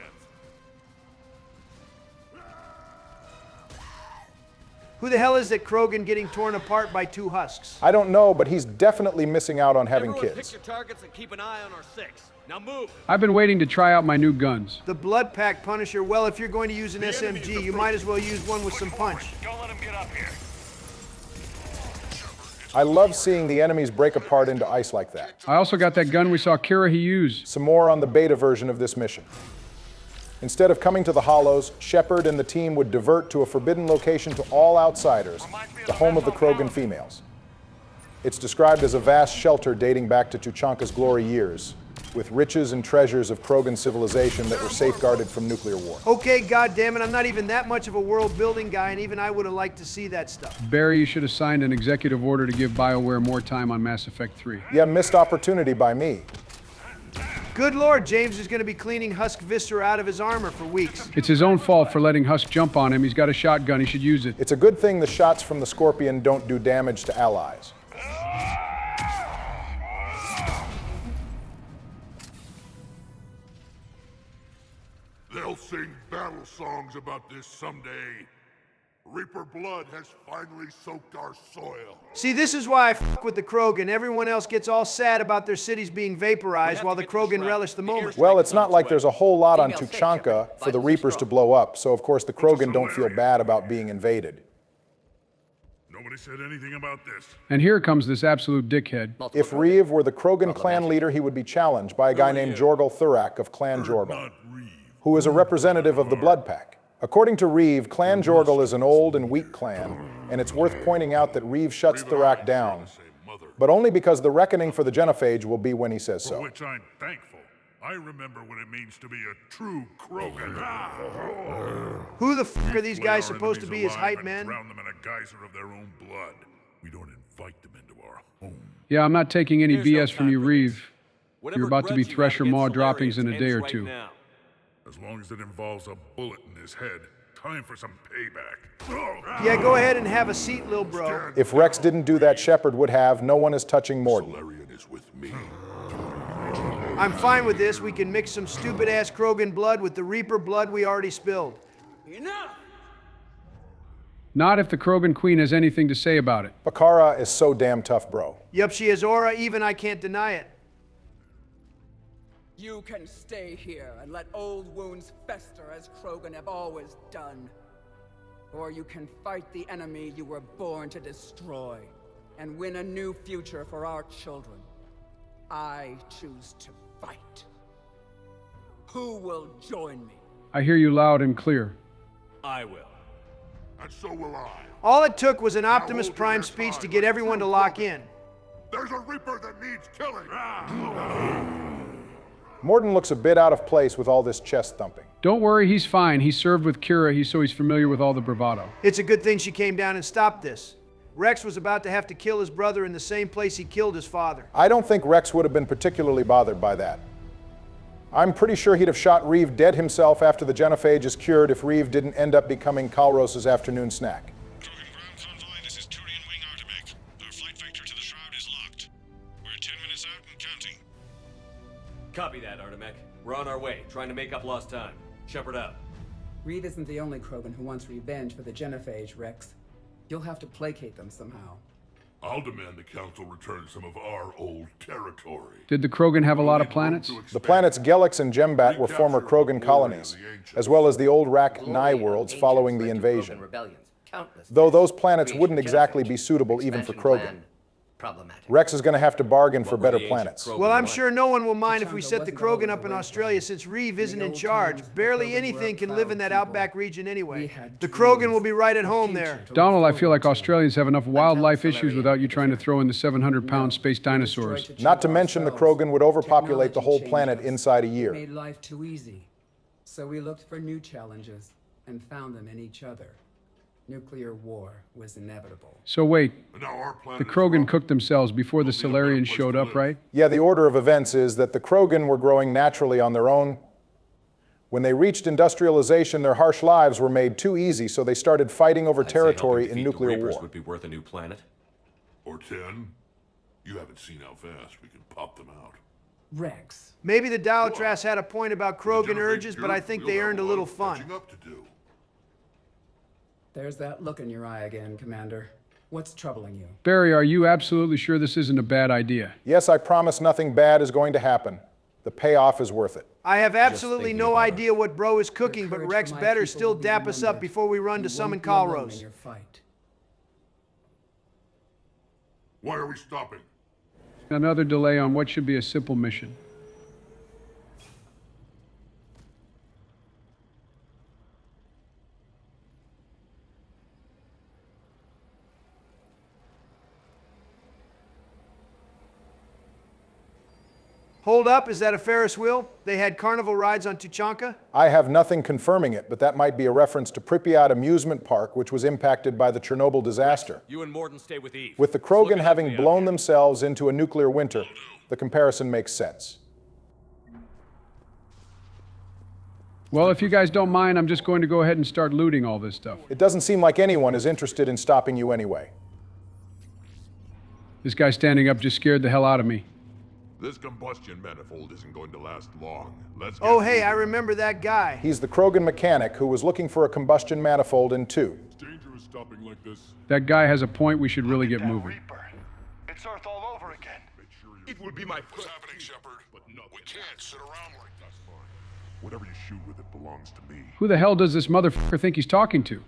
Who the hell is that Krogan getting torn apart by two husks? I don't know, but he's definitely missing out on having Everyone kids. Pick your targets and keep an eye on our six. Now move. I've been waiting to try out my new guns. The Blood Pack Punisher, well, if you're going to use an SMG, you might as well use one with some punch. Don't let him get up here. I love seeing the enemies break apart into ice like that. I also got that gun we saw Kirahi use. Some more on the beta version of this mission. Instead of coming to the Hollows, Shepard and the team would divert to a forbidden location to all outsiders, the home of the Krogan females. It's described as a vast shelter dating back to Tuchanka's glory years, with riches and treasures of Krogan civilization that were safeguarded from nuclear war. Okay, goddammit, I'm not even that much of a world-building guy, and even I would have liked to see that stuff. Barry, you should have signed an executive order to give BioWare more time on Mass Effect 3. Yeah, missed opportunity by me. Good Lord, James is going to be cleaning Husk Viscera out of his armor for weeks. It's his own fault for letting Husk jump on him. He's got a shotgun. He should use it. It's a good thing the shots from the Scorpion don't do damage to allies. They'll sing battle songs about this someday. Reaper blood has finally soaked our soil. See, this is why I fuck with the Krogan. Everyone else gets all sad about their cities being vaporized while the Krogan relish the moment. Well, it's not like there's a whole lot on Tuchanka for the Reapers to blow up, so of course the Krogan don't feel bad about being invaded. Nobody said anything about this. And here comes this absolute dickhead. If Wreav were the Krogan clan leader, he would be challenged by a guy named Jorgal Thurak of Clan Jorgal, who is a representative of the Blood Pack. According to Wreav, Clan Jorgal is an old and weak clan, and it's worth pointing out that Wreav shuts Thurak down, but only because the reckoning for the genophage will be when he says so. For which I'm thankful. I remember what it means to be a true Krogan. Who the fuck are these guys supposed to be as hype men? Drown them in a geyser of their own blood. We don't invite them into our home. Yeah, I'm not taking any BS from you, Wreav. You're about to be Thresher Maw droppings in a day or two. As long as it involves a bullet in his head, time for some payback. Yeah, go ahead and have a seat, lil bro. If Wrex didn't do that, Shepard would have. No one is touching Morden. Solarian is with me. I'm fine with this. We can mix some stupid-ass Krogan blood with the Reaper blood we already spilled. Enough! Not if the Krogan Queen has anything to say about it. Bakara is so damn tough, bro. Yup, she has aura, even I can't deny it. You can stay here and let old wounds fester as Krogan have always done. Or you can fight the enemy you were born to destroy and win a new future for our children. I choose to fight. Who will join me? I hear you loud and clear. I will. And so will I. All it took was an Optimus Prime speech to get everyone to lock in. There's a Reaper that needs killing. Morden looks a bit out of place with all this chest thumping. Don't worry, he's fine. He served with Kira, so he's familiar with all the bravado. It's a good thing she came down and stopped this. Wrex was about to have to kill his brother in the same place he killed his father. I don't think Wrex would have been particularly bothered by that. I'm pretty sure he'd have shot Wreav dead himself after the genophage is cured if Wreav didn't end up becoming Kalros's afternoon snack. Krogan ground convoy, this is Turian Wing Artemec. Our flight vector to the Shroud is locked. We're 10 minutes out and counting. Copy that, Artemec. We're on our way, trying to make up lost time. Shepard out. Wreav isn't the only Krogan who wants revenge for the genophage, Wrex. You'll have to placate them somehow. I'll demand the Council return some of our old territory. Did the Krogan have a lot of planets? The planets Gelix and Gembat were former Krogan colonies, as well as the old Rak-Nai worlds following the invasion. Though those planets wouldn't exactly be suitable even for Krogan. Wrex is going to have to bargain for better planets. Well, I'm sure no one will mind if we set the Krogan up in Australia since Wreav isn't in charge. Barely anything can live in that outback region anyway. The Krogan will be right at home there. Donald, I feel like Australians have enough wildlife issues without you trying to throw in the 700-pound space dinosaurs. Not to mention the Krogan would overpopulate the whole planet inside a year. Made life too easy. So we looked for new challenges and found them in each other. Nuclear war was inevitable. So wait, the Krogan cooked themselves before the Solarians showed up, right? Yeah, the order of events is that the Krogan were growing naturally on their own. When they reached industrialization, their harsh lives were made too easy, so they started fighting over territory in nuclear war. Would be worth a new planet. Or 10. You haven't seen how fast we can pop them out. Wrex. Maybe the Dalatras had a point about Krogan urges, but I think they earned a little fun. There's that look in your eye again, Commander. What's troubling you? Barry, are you absolutely sure this isn't a bad idea? Yes, I promise nothing bad is going to happen. The payoff is worth it. I have absolutely no idea what bro is cooking, but Wrex better still dap us up before we run to summon Kalros. Why are we stopping? Another delay on what should be a simple mission. Hold up, is that a Ferris wheel? They had carnival rides on Tuchanka? I have nothing confirming it, but that might be a reference to Pripyat Amusement Park, which was impacted by the Chernobyl disaster. You and Morden stay with Eve. With the Krogan having blown themselves into a nuclear winter, the comparison makes sense. Well, if you guys don't mind, I'm just going to go ahead and start looting all this stuff. It doesn't seem like anyone is interested in stopping you anyway. This guy standing up just scared the hell out of me. This combustion manifold isn't going to last long. Let's Oh, hey, I remember that guy. He's the Krogan mechanic who was looking for a combustion manifold in 2. It's dangerous stopping like this. That guy has a point. We should really get moving. It's Earth all over again. It would be my What's happening, Shepard? But no, we can't sit around like that. Fine. Whatever you shoot with it belongs to me. Who the hell does this motherfucker think he's talking to?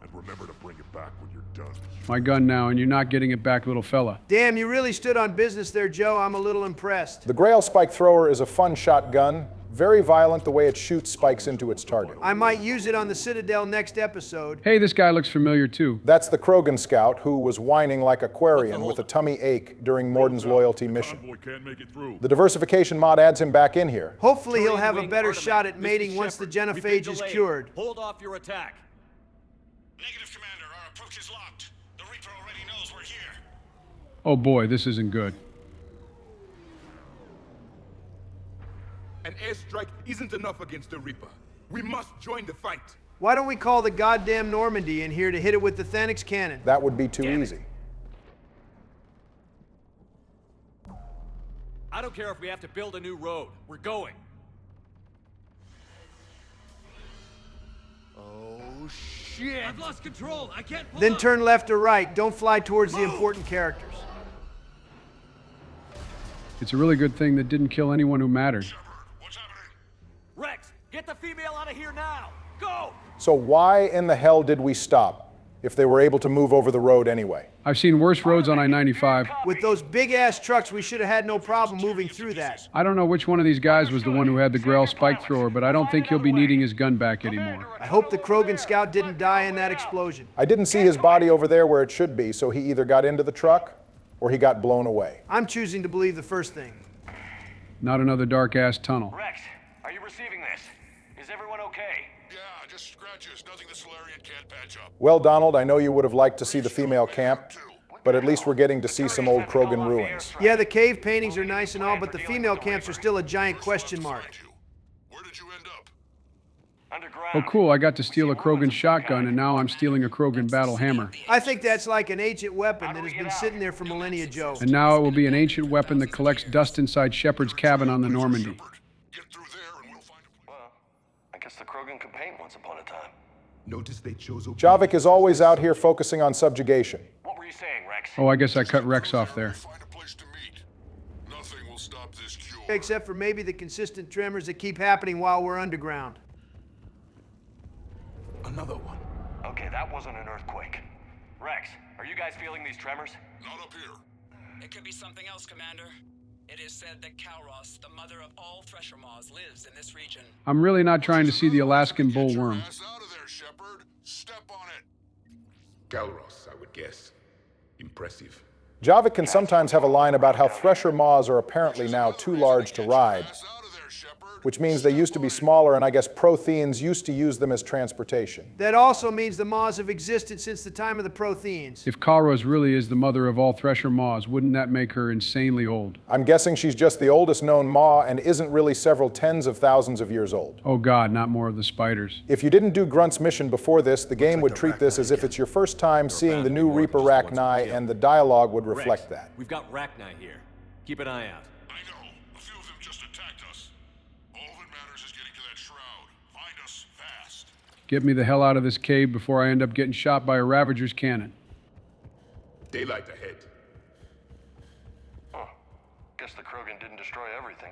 And remember to bring it back when you're done. My gun now, and you're not getting it back, little fella. Damn, you really stood on business there, Joe. I'm a little impressed. The Grail Spike Thrower is a fun shotgun, very violent the way it shoots spikes into its target. I might use it on the Citadel next episode. Hey, this guy looks familiar too. That's the Krogan scout who was whining like a Quarian with a tummy ache during Morden's loyalty mission. The diversification mod adds him back in here. Hopefully he'll have a better shot at mating once the genophage is cured. Hold off your attack. Negative, Commander. Our approach is locked. The Reaper already knows we're here. Oh boy, this isn't good. An airstrike isn't enough against the Reaper. We must join the fight. Why don't we call the goddamn Normandy in here to hit it with the Thanix cannon? That would be too easy. I don't care if we have to build a new road. We're going. Oh, shit! I've lost control. I can't pull Then up. turn left or right. Don't fly towards the important characters. It's a really good thing that didn't kill anyone who mattered. Wrex, get the female out of here now! Go! So why in the hell did we stop, if they were able to move over the road anyway? I've seen worse roads on I-95. With those big-ass trucks, we should have had no problem moving through that. I don't know which one of these guys was the one who had the Grail spike thrower, but I don't think he'll be needing his gun back anymore. I hope the Krogan scout didn't die in that explosion. I didn't see his body over there where it should be, so he either got into the truck or he got blown away. I'm choosing to believe the first thing. Not another dark-ass tunnel. Wrex, are you receiving this? Is everyone okay? Yeah, just scratches. Nothing the Solarian can't patch up. Well, Donald, I know you would have liked to see the female camp, but at least we're getting to see some old Krogan ruins. Yeah, the cave paintings are nice and all, but the female camps are still a giant question mark. Oh cool, I got to steal a Krogan shotgun and now I'm stealing a Krogan battle hammer. I think that's like an ancient weapon that has been sitting there for millennia, Joe. And now it will be an ancient weapon that collects dust inside Shepard's cabin on the Normandy. I guess the Krogan could paint once upon a time. Notice they chose Javik is always out here focusing on subjugation. What were you saying, Wrex? Oh, I guess I cut Wrex off there. Nothing will stop this cure. Except for maybe the consistent tremors that keep happening while we're underground. Another one. Okay, that wasn't an earthquake. Wrex, are you guys feeling these tremors? Not up here. It could be something else, Commander. It is said that Kalros, the mother of all Thresher Maws, lives in this region. I'm really not trying to see the Alaskan bullworm. Out of there, Shepard. Step on it. Galros, I would guess. Impressive. Javik can sometimes have a line about how Thresher Maws are apparently now too large to ride, which means they used to be smaller, and I guess Protheans used to use them as transportation. That also means the Maws have existed since the time of the Protheans. If Kalros really is the mother of all Thresher Maws, wouldn't that make her insanely old? I'm guessing she's just the oldest known Maw and isn't really several tens of thousands of years old. Oh god, not more of the spiders. If you didn't do Grunt's mission before this, the game would treat this as if it's your first time seeing the new Reaper Rachni, and the dialogue would reflect that. We've got Rachni here. Keep an eye out. I know. A few of them just attacked us. All that matters is getting to that shroud. Find us fast. Get me the hell out of this cave before I end up getting shot by a Ravager's cannon. Daylight ahead. Huh. Guess the Krogan didn't destroy everything.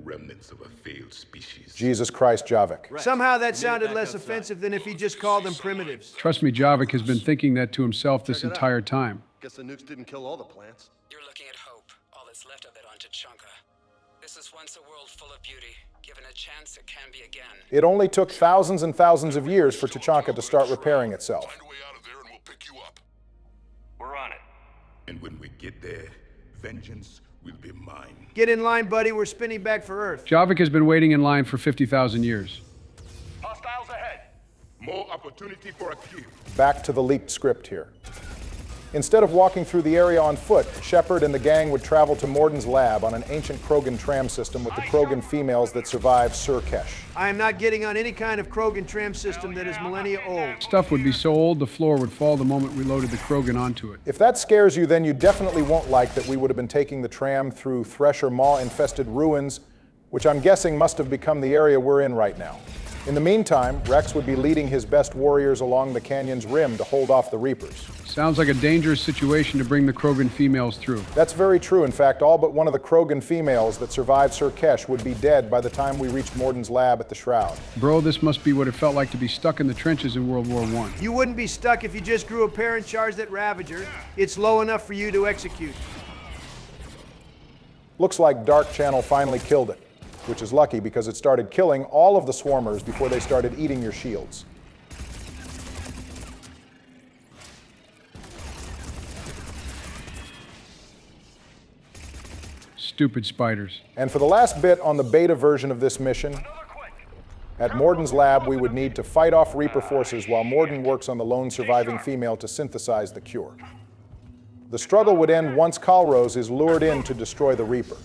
Remnants of a failed species. Jesus Christ, Javik. Somehow that sounded less offensive than if he just called them primitives. Trust me, Javik has been thinking that to himself this entire time. Guess the nukes didn't kill all the plants. You're looking at hope, all that's left of it on Tuchanka. This is once a world full of beauty. Given a chance, it can be again. It only took thousands and thousands of years for Tuchanka to start repairing itself. Find a way out of there and we'll pick you up. We're on it. And when we get there, vengeance will be mine. Get in line, buddy. We're spinning back for Earth. Javik has been waiting in line for 50,000 years. Hostiles ahead. More opportunity for a kill. Back to the leaked script here. Instead of walking through the area on foot, Shepard and the gang would travel to Morden's lab on an ancient Krogan tram system with the Krogan females that survived Surkesh. I am not getting on any kind of Krogan tram system that is millennia old. Stuff would be so old the floor would fall the moment we loaded the Krogan onto it. If that scares you, then you definitely won't like that we would have been taking the tram through Thresher Maw-infested ruins, which I'm guessing must have become the area we're in right now. In the meantime, Wrex would be leading his best warriors along the canyon's rim to hold off the Reapers. Sounds like a dangerous situation to bring the Krogan females through. That's very true. In fact, all but one of the Krogan females that survived Surkesh would be dead by the time we reached Morden's lab at the Shroud. Bro, this must be what it felt like to be stuck in the trenches in World War I. You wouldn't be stuck if you just grew a pair and charged that Ravager. It's low enough for you to execute. Looks like Dark Channel finally killed it, which is lucky because it started killing all of the swarmers before they started eating your shields. Stupid spiders. And for the last bit on the beta version of this mission, at Morden's lab we would need to fight off Reaper forces while Morden works on the lone surviving female to synthesize the cure. The struggle would end once Kalros is lured in to destroy the Reaper.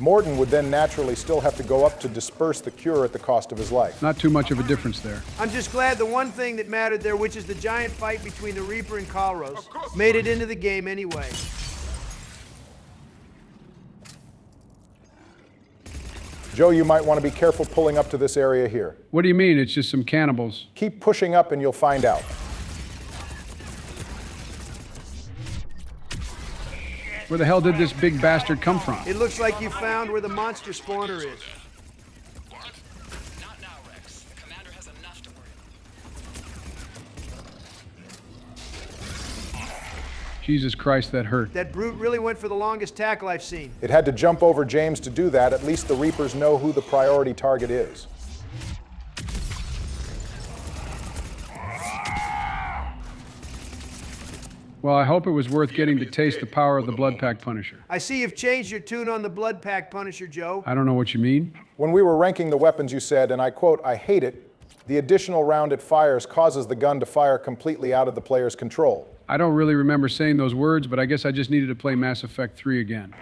Morden would then naturally still have to go up to disperse the cure at the cost of his life. Not too much of a difference there. I'm just glad the one thing that mattered there, which is the giant fight between the Reaper and Kallros, made it into the game anyway. Joe, you might want to be careful pulling up to this area here. What do you mean? It's just some cannibals. Keep pushing up and you'll find out. Where the hell did this big bastard come from? It looks like you found where the monster spawner is. Not now, Wrex. The commander has enough to worry about. Jesus Christ, that hurt. That brute really went for the longest tackle I've seen. It had to jump over James to do that. At least the Reapers know who the priority target is. Well, I hope it was worth getting to taste the power of the Blood Pack Punisher. I see you've changed your tune on the Blood Pack Punisher, Joe. I don't know what you mean. When we were ranking the weapons, you said, and I quote, "I hate it. The additional round it fires causes the gun to fire completely out of the player's control." I don't really remember saying those words, but I guess I just needed to play Mass Effect 3 again.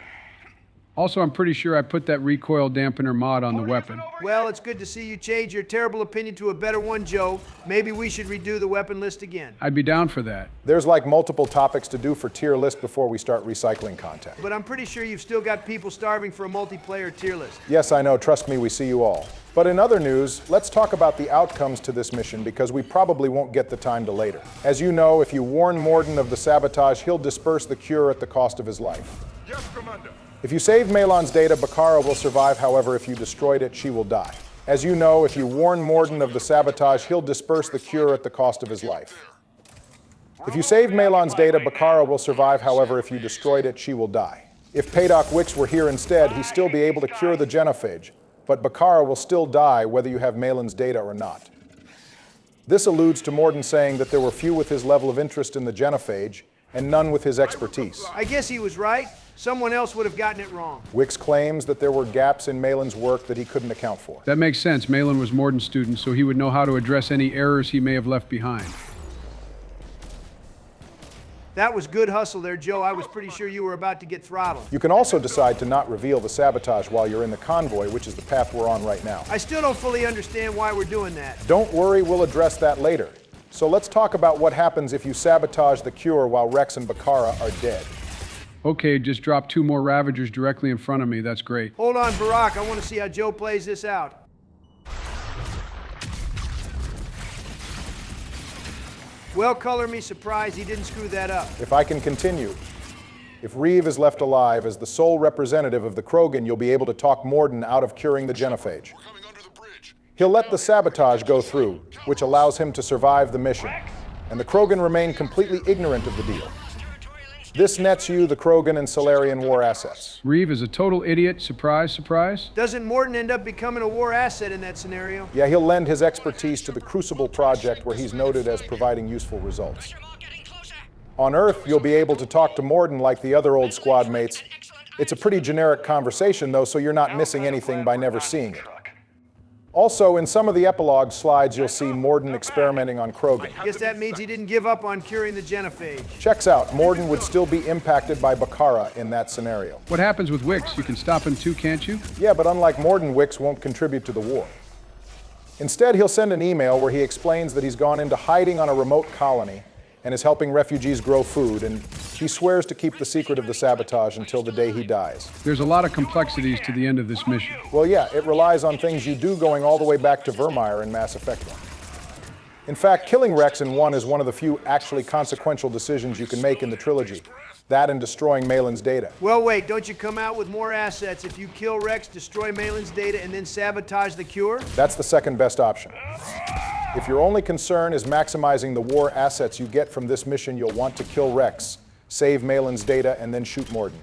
Also, I'm pretty sure I put that recoil dampener mod on the weapon. Well, it's good to see you change your terrible opinion to a better one, Joe. Maybe we should redo the weapon list again. I'd be down for that. There's like multiple topics to do for tier list before we start recycling content. But I'm pretty sure you've still got people starving for a multiplayer tier list. Yes, I know. Trust me, we see you all. But in other news, let's talk about the outcomes to this mission because we probably won't get the time to later. As you know, if you warn Morden of the sabotage, he'll disperse the cure at the cost of his life. Yes, Commander. If you save Malon's data, Bakara will survive. However, if you destroyed it, she will die. As you know, if you warn Morden of the sabotage, he'll disperse the cure at the cost of his life. If you save Malon's data, Bakara will survive. However, if you destroyed it, she will die. If Paydock Wix were here instead, he'd still be able to cure the genophage, but Bakara will still die whether you have Malon's data or not. This alludes to Morden saying that there were few with his level of interest in the genophage and none with his expertise. I guess he was right. Someone else would have gotten it wrong. Wix claims that there were gaps in Malon's work that he couldn't account for. That makes sense. Malon was Morden's student, so he would know how to address any errors he may have left behind. That was good hustle there, Joe. I was pretty sure you were about to get throttled. You can also decide to not reveal the sabotage while you're in the convoy, which is the path we're on right now. I still don't fully understand why we're doing that. Don't worry, we'll address that later. So let's talk about what happens if you sabotage the cure while Wrex and Bakara are dead. Okay, just drop 2 more Ravagers directly in front of me. That's great. Hold on, Barack. I want to see how Joe plays this out. Well, color me surprised he didn't screw that up. If I can continue, if Wreav is left alive as the sole representative of the Krogan, you'll be able to talk Morden out of curing the genophage. He'll let the sabotage go through, which allows him to survive the mission, and the Krogan remain completely ignorant of the deal. This nets you the Krogan and Solarian war assets. Wreav is a total idiot. Surprise, surprise. Doesn't Morden end up becoming a war asset in that scenario? Yeah, he'll lend his expertise to the Crucible project where he's noted as providing useful results. On Earth, you'll be able to talk to Morden like the other old squad mates. It's a pretty generic conversation though, so you're not missing anything by never seeing it. Also, in some of the epilogue slides, you'll see Morden experimenting on Krogan. Guess that means he didn't give up on curing the genophage. Checks out. Morden would still be impacted by Bakara in that scenario. What happens with Wix? You can stop him too, can't you? Yeah, but unlike Morden, Wix won't contribute to the war. Instead, he'll send an email where he explains that he's gone into hiding on a remote colony and is helping refugees grow food, and he swears to keep the secret of the sabotage until the day he dies. There's a lot of complexities to the end of this mission. Well, yeah, it relies on things you do going all the way back to Vermeer in Mass Effect 1. In fact, killing Wrex in 1 is one of the few actually consequential decisions you can make in the trilogy. That and destroying Malon's data. Well, wait, don't you come out with more assets if you kill Wrex, destroy Malon's data, and then sabotage the cure? That's the second best option. If your only concern is maximizing the war assets you get from this mission, you'll want to kill Wrex, save Malon's data, and then shoot Morden.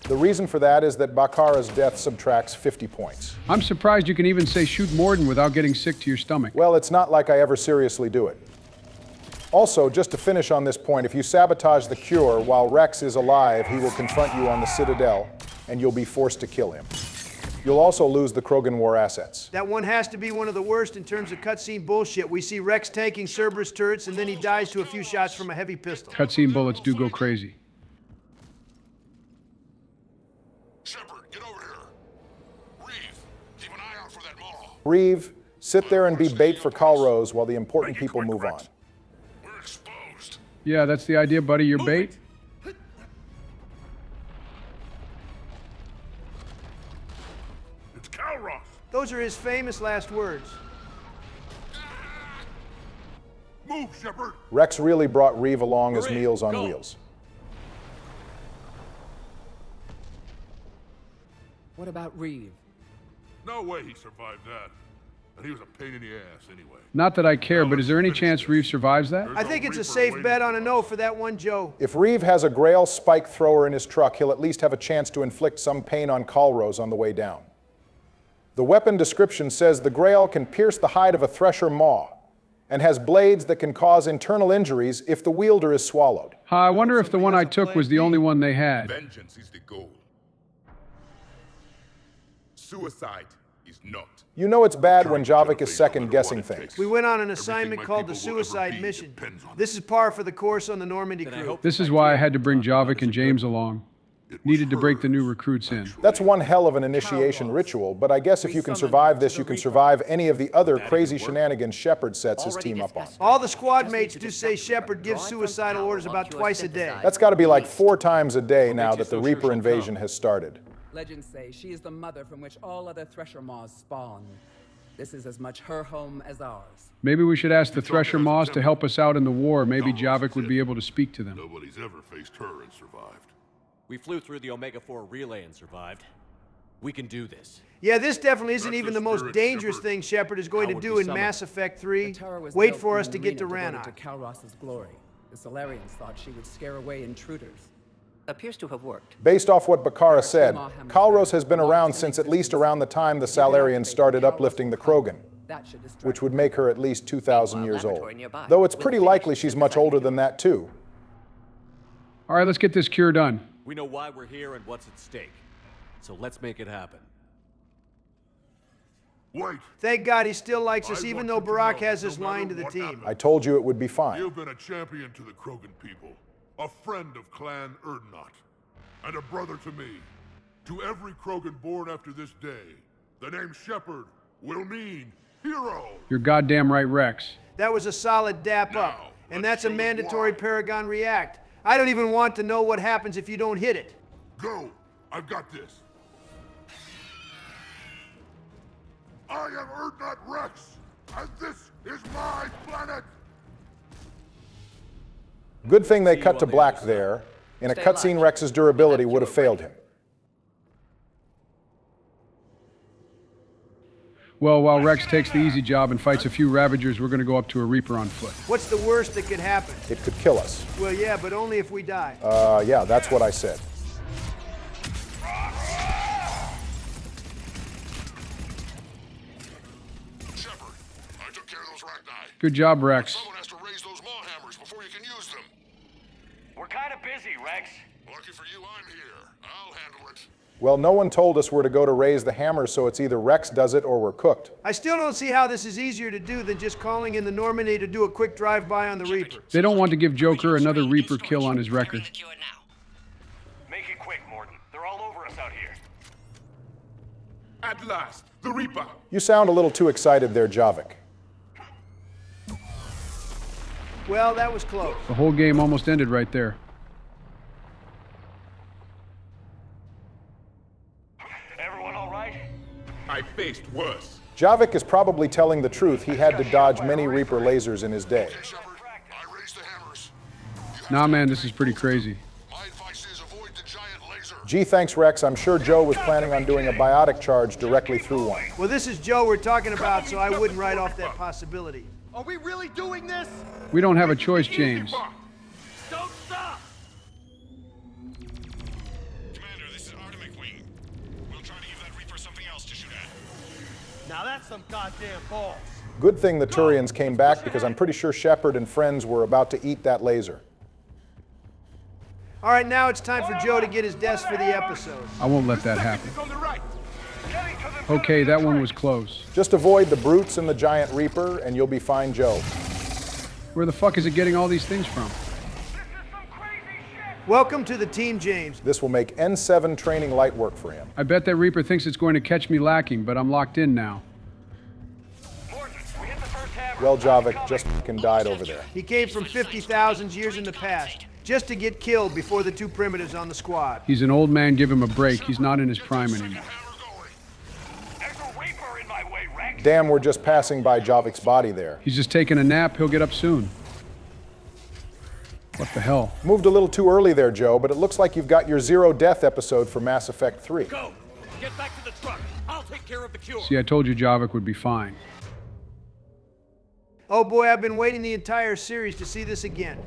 The reason for that is that Bakara's death subtracts 50 points. I'm surprised you can even say shoot Morden without getting sick to your stomach. Well, it's not like I ever seriously do it. Also, just to finish on this point, if you sabotage the cure while Wrex is alive, he will confront you on the Citadel, and you'll be forced to kill him. You'll also lose the Krogan war assets. That one has to be one of the worst in terms of cutscene bullshit. We see Wrex tanking Cerberus turrets, and then he dies to a few shots from a heavy pistol. Cutscene bullets do go crazy. Shepard, get over here. Wreav, sit there and be bait for Calrose while the important people move on. We're exposed. Yeah, that's the idea, buddy. You're bait. It's Calros. Those are his famous last words. Move, Shepard. Wrex really brought Wreav along as Meals on Wheels. What about Wreav? No way he survived that. And he was a pain in the ass anyway. Not that I care, but is there any chance Wreav survives that? I think it's a safe bet on a no for that one Joe. If Wreav has a Grail spike thrower in his truck, he'll at least have a chance to inflict some pain on Calrose on the way down. The weapon description says the Grail can pierce the hide of a Thresher Maw and has blades that can cause internal injuries if the wielder is swallowed. I wonder if the one I took was the only one they had. Vengeance is the goal. Suicide is not. You know it's bad when Javik is second-guessing things. We went on an assignment called the Suicide Mission. This is par for the course on the Normandy crew. This is why I had to bring Javik and James along. Needed to break the new recruits in. That's one hell of an initiation ritual, but I guess if you can survive this, you can survive any of the other crazy shenanigans Shepard sets his team up on. All the squad mates do say Shepard gives suicidal orders about twice a day. That's got to be like 4 times a day now that the Reaper invasion has started. Legends say she is the mother from which all other Thresher Maws spawn. This is as much her home as ours. Maybe we should ask the Thresher Maws to help us out in the war. Maybe Javik would be able to speak to them. Nobody's ever faced her and survived. We flew through the Omega-4 relay and survived. We can do this. Yeah, this definitely isn't even the most dangerous thing Shepard is going to do in Mass Effect 3. Wait for us to get to Rannoch. To Calros's glory. The Solarians thought she would scare away intruders. Appears to have worked. Based off what Bakara said, Calros has been around since at least around the time the Salarians started uplifting the Krogan, which would make her at least 2,000 years old. Though it's pretty likely she's much older than that, too. All right, let's get this cure done. We know why we're here and what's at stake. So let's make it happen. Wait. Thank God he still likes us, even though Barack has his line to the team. I told you it would be fine. You've been a champion to the Krogan people, a friend of Clan Erdnot, and a brother to me. To every Krogan born after this day, the name Shepard will mean hero. You're goddamn right, Wrex. That was a solid dap up, and that's a mandatory Paragon React. I don't even want to know what happens if you don't hit it. Go! I've got this. I am Erdnot Wrex, and this is my planet! Good thing they cut to black there. In a cutscene, Rex's durability would have failed him. Well, while Wrex takes the easy job and fights a few Ravagers, we're going to go up to a Reaper on foot. What's the worst that could happen? It could kill us. Well, yeah, but only if we die. Yeah, that's what I said. Shepard, I took care of those Rachni. Good job, Wrex. Someone has to raise those Maw Hammers before you can use them. We're kind of busy, Wrex. Lucky for you, I'm here. I'll handle it. Well, no one told us we're to go to raise the hammers, so it's either Wrex does it or we're cooked. I still don't see how this is easier to do than just calling in the Normandy to do a quick drive-by on the Reaper. They don't want to give Joker another Reaper kill on his record. Make it quick, Morton. They're all over us out here. At last, the Reaper. You sound a little too excited there, Javik. Well, that was close. The whole game almost ended right there. Everyone all right? I faced worse. Javik is probably telling the truth. He had to dodge many Reaper lasers in his day. I raised the hammers. Nah, man, this is pretty crazy. My advice is avoid the giant laser. Gee, thanks, Wrex. I'm sure Joe was planning on doing a biotic charge directly through one. Well, this is Joe we're talking about, so I wouldn't write off that possibility. Are we really doing this? We don't have a choice, James. Don't stop! Commander, this is Artemic Wing. We'll try to give that Reaper something else to shoot at. Now that's some goddamn balls. Good thing the Turians came back, because I'm pretty sure Shepard and friends were about to eat that laser. All right, now it's time for Joe to get his desk for the episode. I won't let that happen. Okay, that one was close. Just avoid the brutes and the giant Reaper, and you'll be fine, Joe. Where the fuck is it getting all these things from? Welcome to the team, James. This will make N7 training light work for him. I bet that Reaper thinks it's going to catch me lacking, but I'm locked in now. Well, Javik just fucking died over there. He came from 50,000 years in the past, just to get killed before the two primitives on the squad. He's an old man, give him a break. He's not in his prime anymore. Damn, we're just passing by Javik's body there. He's just taking a nap. He'll get up soon. What the hell? Moved a little too early there, Joe, but it looks like you've got your zero death episode for Mass Effect 3. Go! Get back to the truck. I'll take care of the cure. See, I told you Javik would be fine. Oh boy, I've been waiting the entire series to see this again.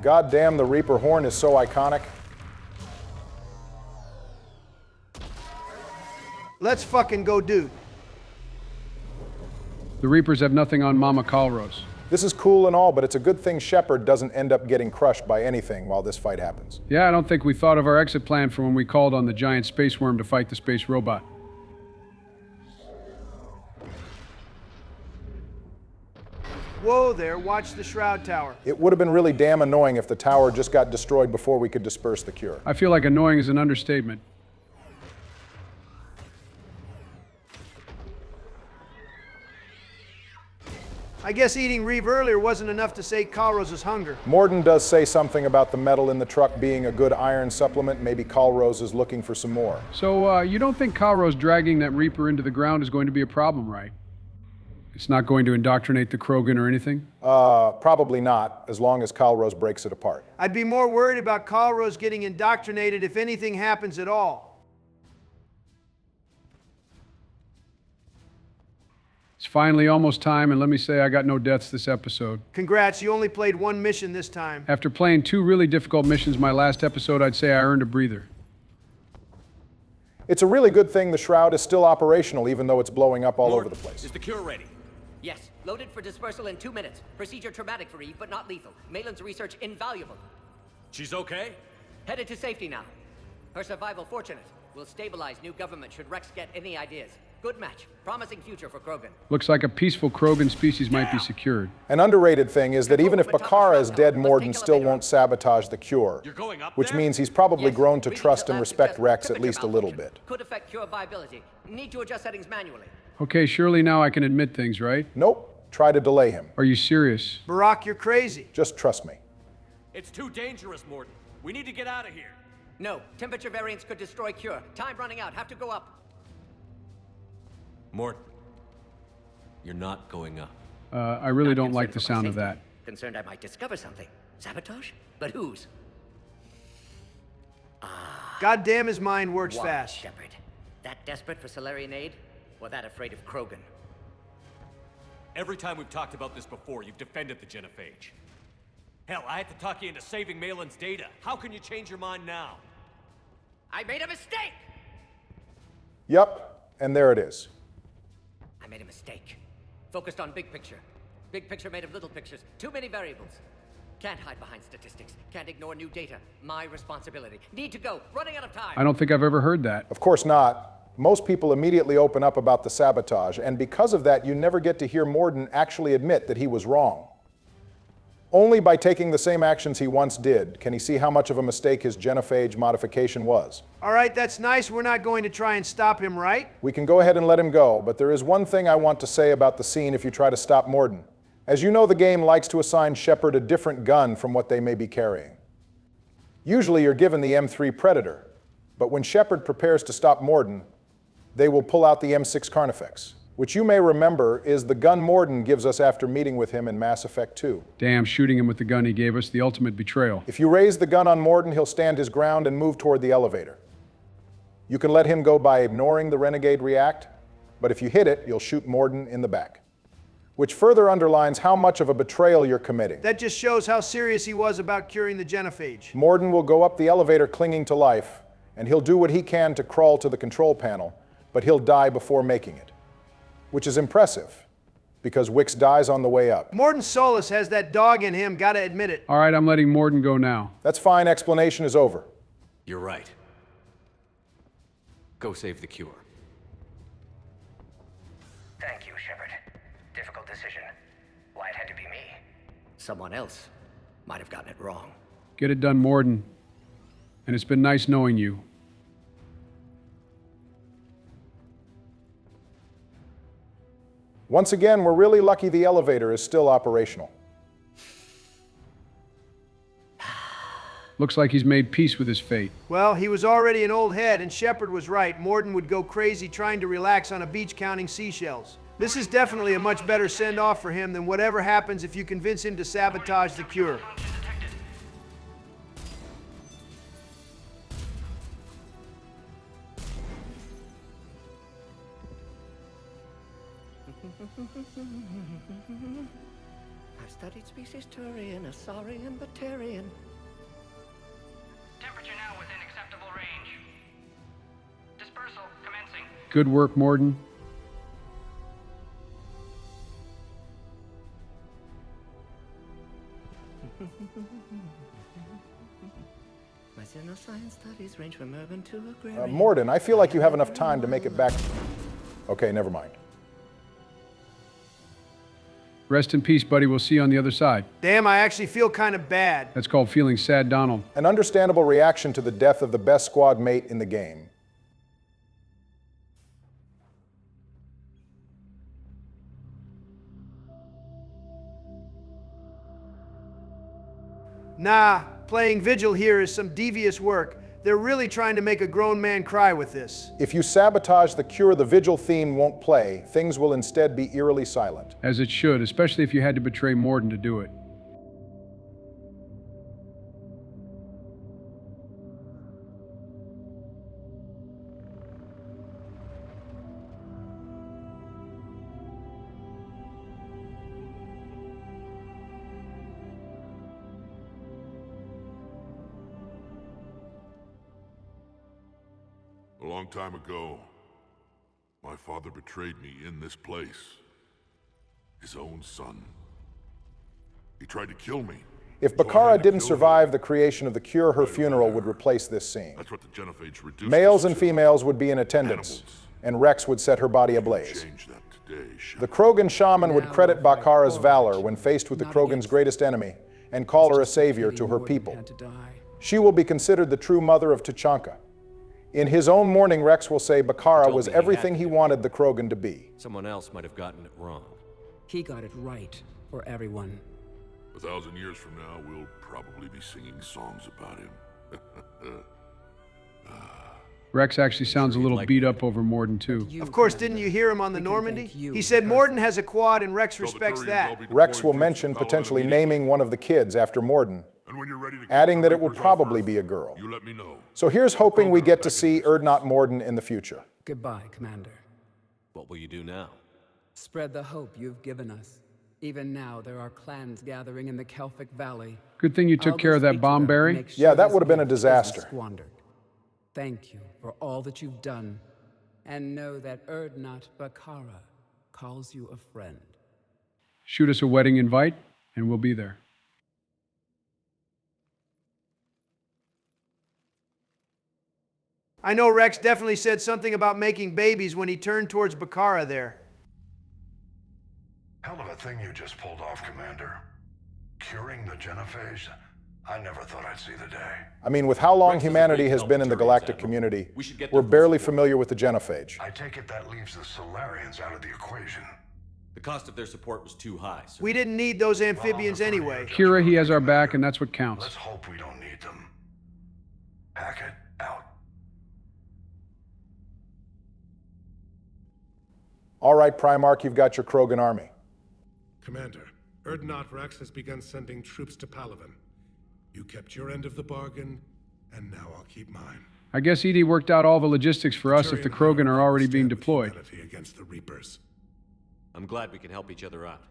God damn, the Reaper horn is so iconic. Let's fucking go, dude. The Reapers have nothing on Mama Calros. This is cool and all, but it's a good thing Shepard doesn't end up getting crushed by anything while this fight happens. Yeah, I don't think we thought of our exit plan for when we called on the giant space worm to fight the space robot. Whoa there, watch the Shroud Tower. It would have been really damn annoying if the tower just got destroyed before we could disperse the cure. I feel like annoying is an understatement. I guess eating Wreav earlier wasn't enough to sate Calros' hunger. Morden does say something about the metal in the truck being a good iron supplement. Maybe Calros is looking for some more. So, you don't think Calros dragging that Reaper into the ground is going to be a problem, right? It's not going to indoctrinate the Krogan or anything? Probably not, as long as Calros breaks it apart. I'd be more worried about Calros getting indoctrinated if anything happens at all. It's finally almost time, and let me say I got no deaths this episode. Congrats, you only played one mission this time. After playing 2 really difficult missions my last episode, I'd say I earned a breather. It's a really good thing the Shroud is still operational, even though it's blowing up all over the place. Is the cure ready? Yes, loaded for dispersal in 2 minutes. Procedure traumatic for Eve, but not lethal. Malin's research invaluable. She's okay? Headed to safety now. Her survival fortunate. Will stabilize new government should Wrex get any ideas. Good match. Promising future for Krogan. Looks like a peaceful Krogan species might be secured. An underrated thing is that even if Bakara is dead, Morden still won't sabotage the cure. Which means he's probably grown to trust and respect Wrex at least a little bit. Could affect cure viability. Need to adjust settings manually. Okay, surely now I can admit things, right? Nope. Try to delay him. Are you serious? Barack, you're crazy. Just trust me. It's too dangerous, Morden. We need to get out of here. No. Temperature variance could destroy cure. Time running out. Have to go up. Mort, you're not going up. I really don't like the sound of that. Concerned I might discover something. Sabotage? But whose? God damn, his mind works Why, fast. Shepard? That desperate for Solarian aid? Or that afraid of Krogan? Every time we've talked about this before, you've defended the genophage. Hell, I had to talk you into saving Malin's data. How can you change your mind now? I made a mistake! Yep, and there it is. I made a mistake. Focused on big picture. Big picture made of little pictures. Too many variables. Can't hide behind statistics. Can't ignore new data. My responsibility. Need to go. Running out of time. I don't think I've ever heard that. Of course not. Most people immediately open up about the sabotage, and because of that, you never get to hear Morden actually admit that he was wrong. Only by taking the same actions he once did can he see how much of a mistake his genophage modification was. All right, that's nice. We're not going to try and stop him, right? We can go ahead and let him go, but there is one thing I want to say about the scene if you try to stop Morden. As you know, the game likes to assign Shepard a different gun from what they may be carrying. Usually you're given the M3 Predator, but when Shepard prepares to stop Morden, they will pull out the M6 Carnifex, which you may remember is the gun Morden gives us after meeting with him in Mass Effect 2. Damn, shooting him with the gun he gave us, the ultimate betrayal. If you raise the gun on Morden, he'll stand his ground and move toward the elevator. You can let him go by ignoring the Renegade react, but if you hit it, you'll shoot Morden in the back. Which further underlines how much of a betrayal you're committing. That just shows how serious he was about curing the genophage. Morden will go up the elevator clinging to life, and he'll do what he can to crawl to the control panel, but he'll die before making it. Which is impressive, because Wix dies on the way up. Morden Solis has that dog in him, gotta admit it. All right, I'm letting Morden go now. That's fine, explanation is over. You're right. Go save the cure. Thank you, Shepard. Difficult decision. Why it had to be me. Someone else Might have gotten it wrong. Get it done, Morden. And it's been nice knowing you. Once again, we're really lucky the elevator is still operational. Looks like he's made peace with his fate. Well, he was already an old head, and Shepard was right. Morden would go crazy trying to relax on a beach counting seashells. This is definitely a much better send-off for him than whatever happens if you convince him to sabotage the cure. I've studied species Turian, Asaurian, Batarian. Temperature now within acceptable range. Dispersal commencing. Good work, Morden. My xenoscience studies range from urban to agrarian. Morden, I feel like you have enough time to make it back. Okay, never mind. Rest in peace, buddy. We'll see you on the other side. Damn, I actually feel kind of bad. That's called feeling sad, Donald. An understandable reaction to the death of the best squad mate in the game. Nah, playing Vigil here is some devious work. They're really trying to make a grown man cry with this. If you sabotage the cure, the Vigil theme won't play. Things will instead be eerily silent. As it should, especially if you had to betray Morden to do it. A long time ago, my father betrayed me in this place. His own son. He tried to kill me. If Bakara didn't survive the creation of the cure, her funeral would replace this scene. That's what the genophage reduced. Males and females would be in attendance, and Wrex would set her body ablaze. The Krogan shaman would credit Bakara's valor when faced with the Krogan's greatest enemy, and call her a savior to her people. She will be considered the true mother of Tuchanka. In his own mourning, Wrex will say Bakara was everything he wanted the Krogan to be. Someone else might have gotten it wrong. He got it right for everyone. 1,000 years from now, we'll probably be singing songs about him. Wrex actually sounds a little beat up over Morden, too. Of course, didn't you hear him on the Normandy? He said Morden has a quad and Wrex respects that. Wrex will mention potentially naming one of the kids after Morden, adding that it will probably be a girl. So here's hoping we get to see Urdnot Morden in the future. Goodbye, Commander. What will you do now? Spread the hope you've given us. Even now, there are clans gathering in the Kelphic Valley. Good thing you took care of that bomb, Barry. Yeah, that would have been a disaster. Squandered. Thank you for all that you've done. And know that Urdnot Bakara calls you a friend. Shoot us a wedding invite, and we'll be there. I know Wrex definitely said something about making babies when he turned towards Bakara there. Hell of a thing you just pulled off, Commander. Curing the genophage? I never thought I'd see the day. I mean, with how long humanity has been in the galactic community, we're barely familiar with the genophage. I take it that leaves the Solarians out of the equation. The cost of their support was too high, sir. We didn't need those amphibians anyway. Kira, he has our back, and that's what counts. Let's hope we don't need them. Hackett, out. All right, Primarch, you've got your Krogan army. Commander, Urdnot Wrex has begun sending troops to Palaven. You kept your end of the bargain, and now I'll keep mine. I guess Edie worked out all the logistics for us if the Krogan are already being deployed. Against the Reapers. I'm glad we can help each other out.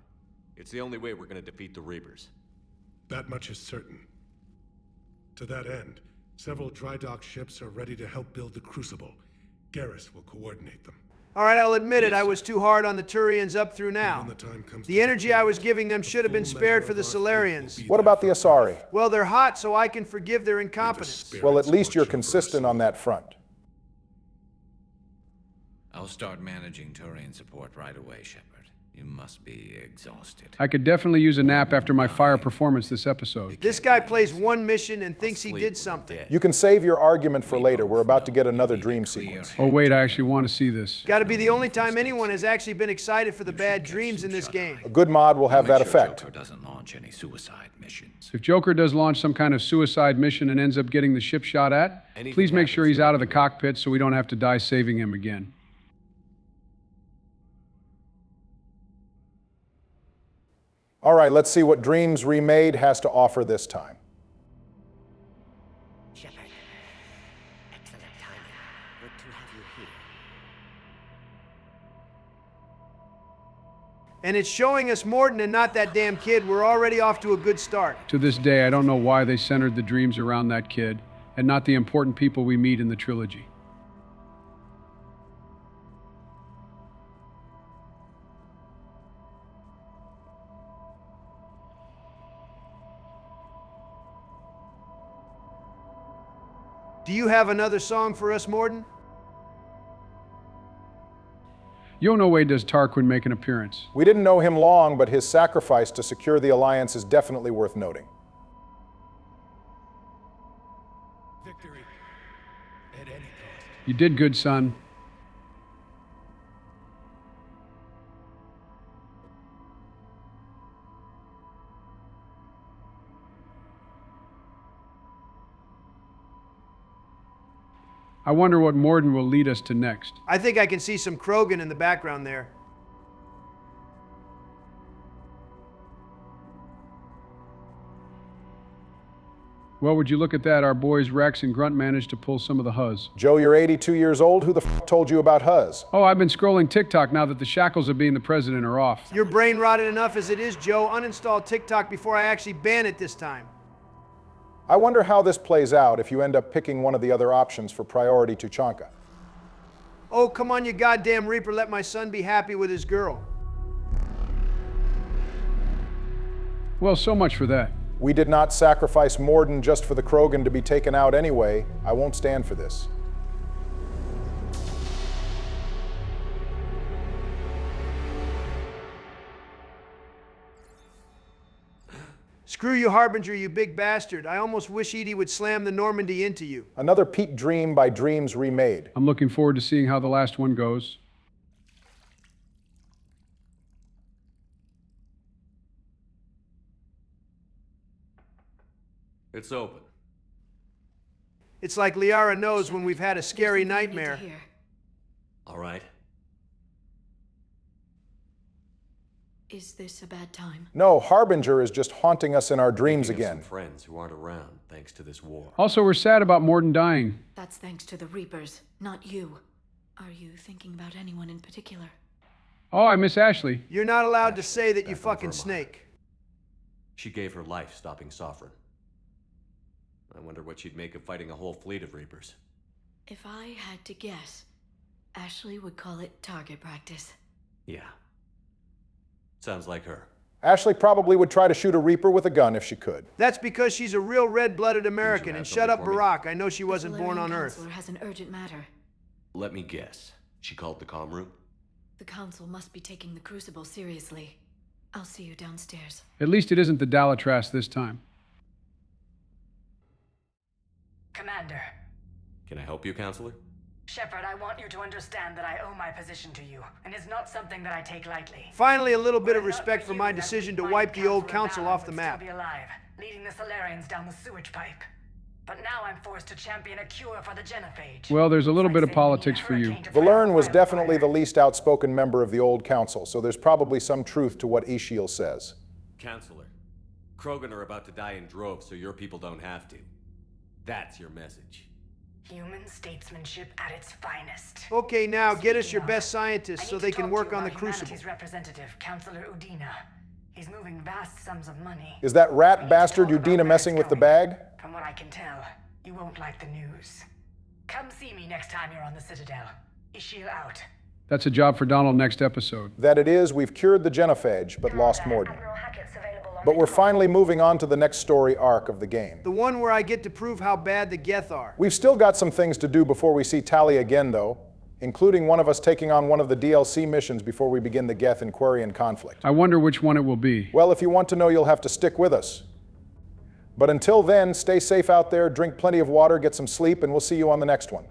It's the only way we're going to defeat the Reapers. That much is certain. To that end, several dry dock ships are ready to help build the Crucible. Garrus will coordinate them. All right, I'll admit it, I was too hard on the Turians up through now. The energy I was giving them should have been spared for the Solarians. What about the Asari? Well, they're hot, so I can forgive their incompetence. Well, at least you're consistent on that front. I'll start managing Turian support right away, Shepard. You must be exhausted. I could definitely use a nap after my fire performance this episode. This guy plays one mission and thinks he did something. You can save your argument for later. We're about to get another dream sequence. Oh wait, I actually want to see this. Gotta be the only time anyone has actually been excited for the bad dreams in this game. A good mod will have that effect. Joker doesn't launch any suicide missions. If Joker does launch some kind of suicide mission and ends up getting the ship shot at, please make sure he's out of the cockpit so we don't have to die saving him again. All right, let's see what Dreams Remade has to offer this time. Shepard, excellent timing. Good to have you here. And it's showing us Morton and not that damn kid. We're already off to a good start. To this day, I don't know why they centered the dreams around that kid and not the important people we meet in the trilogy. Do you have another song for us, Morton? No way does Tarquin make an appearance. We didn't know him long, but his sacrifice to secure the Alliance is definitely worth noting. Victory at any cost. You did good, son. I wonder what Morden will lead us to next. I think I can see some Krogan in the background there. Well, would you look at that? Our boys Wrex and Grunt managed to pull some of the Huzz. Joe, you're 82 years old. Who the f told you about Huzz? Oh, I've been scrolling TikTok now that the shackles of being the president are off. You're brain rotted enough as it is, Joe. Uninstall TikTok before I actually ban it this time. I wonder how this plays out if you end up picking one of the other options for priority Tuchanka. Oh, come on, you goddamn Reaper. Let my son be happy with his girl. Well, so much for that. We did not sacrifice Morden just for the Krogan to be taken out anyway. I won't stand for this. Screw you, Harbinger, you big bastard. I almost wish Edie would slam the Normandy into you. Another Pete Dream by Dreams Remade. I'm looking forward to seeing how the last one goes. It's open. It's like Liara knows when we've had a scary nightmare. All right. Is this a bad time? No, Harbinger is just haunting us in our dreams again. Some friends who aren't around thanks to this war. Also, we're sad about Morden dying. That's thanks to the Reapers, not you. Are you thinking about anyone in particular? Oh, I miss Ashley. You're not allowed to say that, you fucking snake. She gave her life stopping Sovereign. I wonder what she'd make of fighting a whole fleet of Reapers. If I had to guess, Ashley would call it target practice. Yeah. Sounds like her. Ashley probably would try to shoot a Reaper with a gun if she could. That's because she's a real red-blooded American. And shut up, Barack. I know she wasn't born on Earth. The has an urgent matter. Let me guess. She called the comm room? The Council must be taking the Crucible seriously. I'll see you downstairs. At least it isn't the Dalatras this time. Commander. Can I help you, Counselor? Shepard, I want you to understand that I owe my position to you, and it's not something that I take lightly. Finally, a little bit of respect for my decision to wipe the old council off the map. Be alive, leading the Solarians down the sewage pipe. But now I'm forced to champion a cure for the genophage. Well, there's a little bit of politics for you. Valerne was definitely the least outspoken member of the old council, so there's probably some truth to what Ishiel says. Counselor, Krogan are about to die in droves, so your people don't have to. That's your message. Human statesmanship at its finest. Okay, now get us your best scientists so they can work on the Crucible. Representative, Councilor Udina. He's moving vast sums of money. Is that rat bastard Udina messing with the bag? From what I can tell, you won't like the news. Come see me next time you're on the Citadel. Ishiel out. That's a job for Donald next episode. That it is. We've cured the genophage, but lost Morden. But we're finally moving on to the next story arc of the game. The one where I get to prove how bad the Geth are. We've still got some things to do before we see Tali again, though. including one of us taking on one of the DLC missions before we begin the Geth and Quarian conflict. I wonder which one it will be. Well, if you want to know, you'll have to stick with us. But until then, stay safe out there, drink plenty of water, get some sleep, and we'll see you on the next one.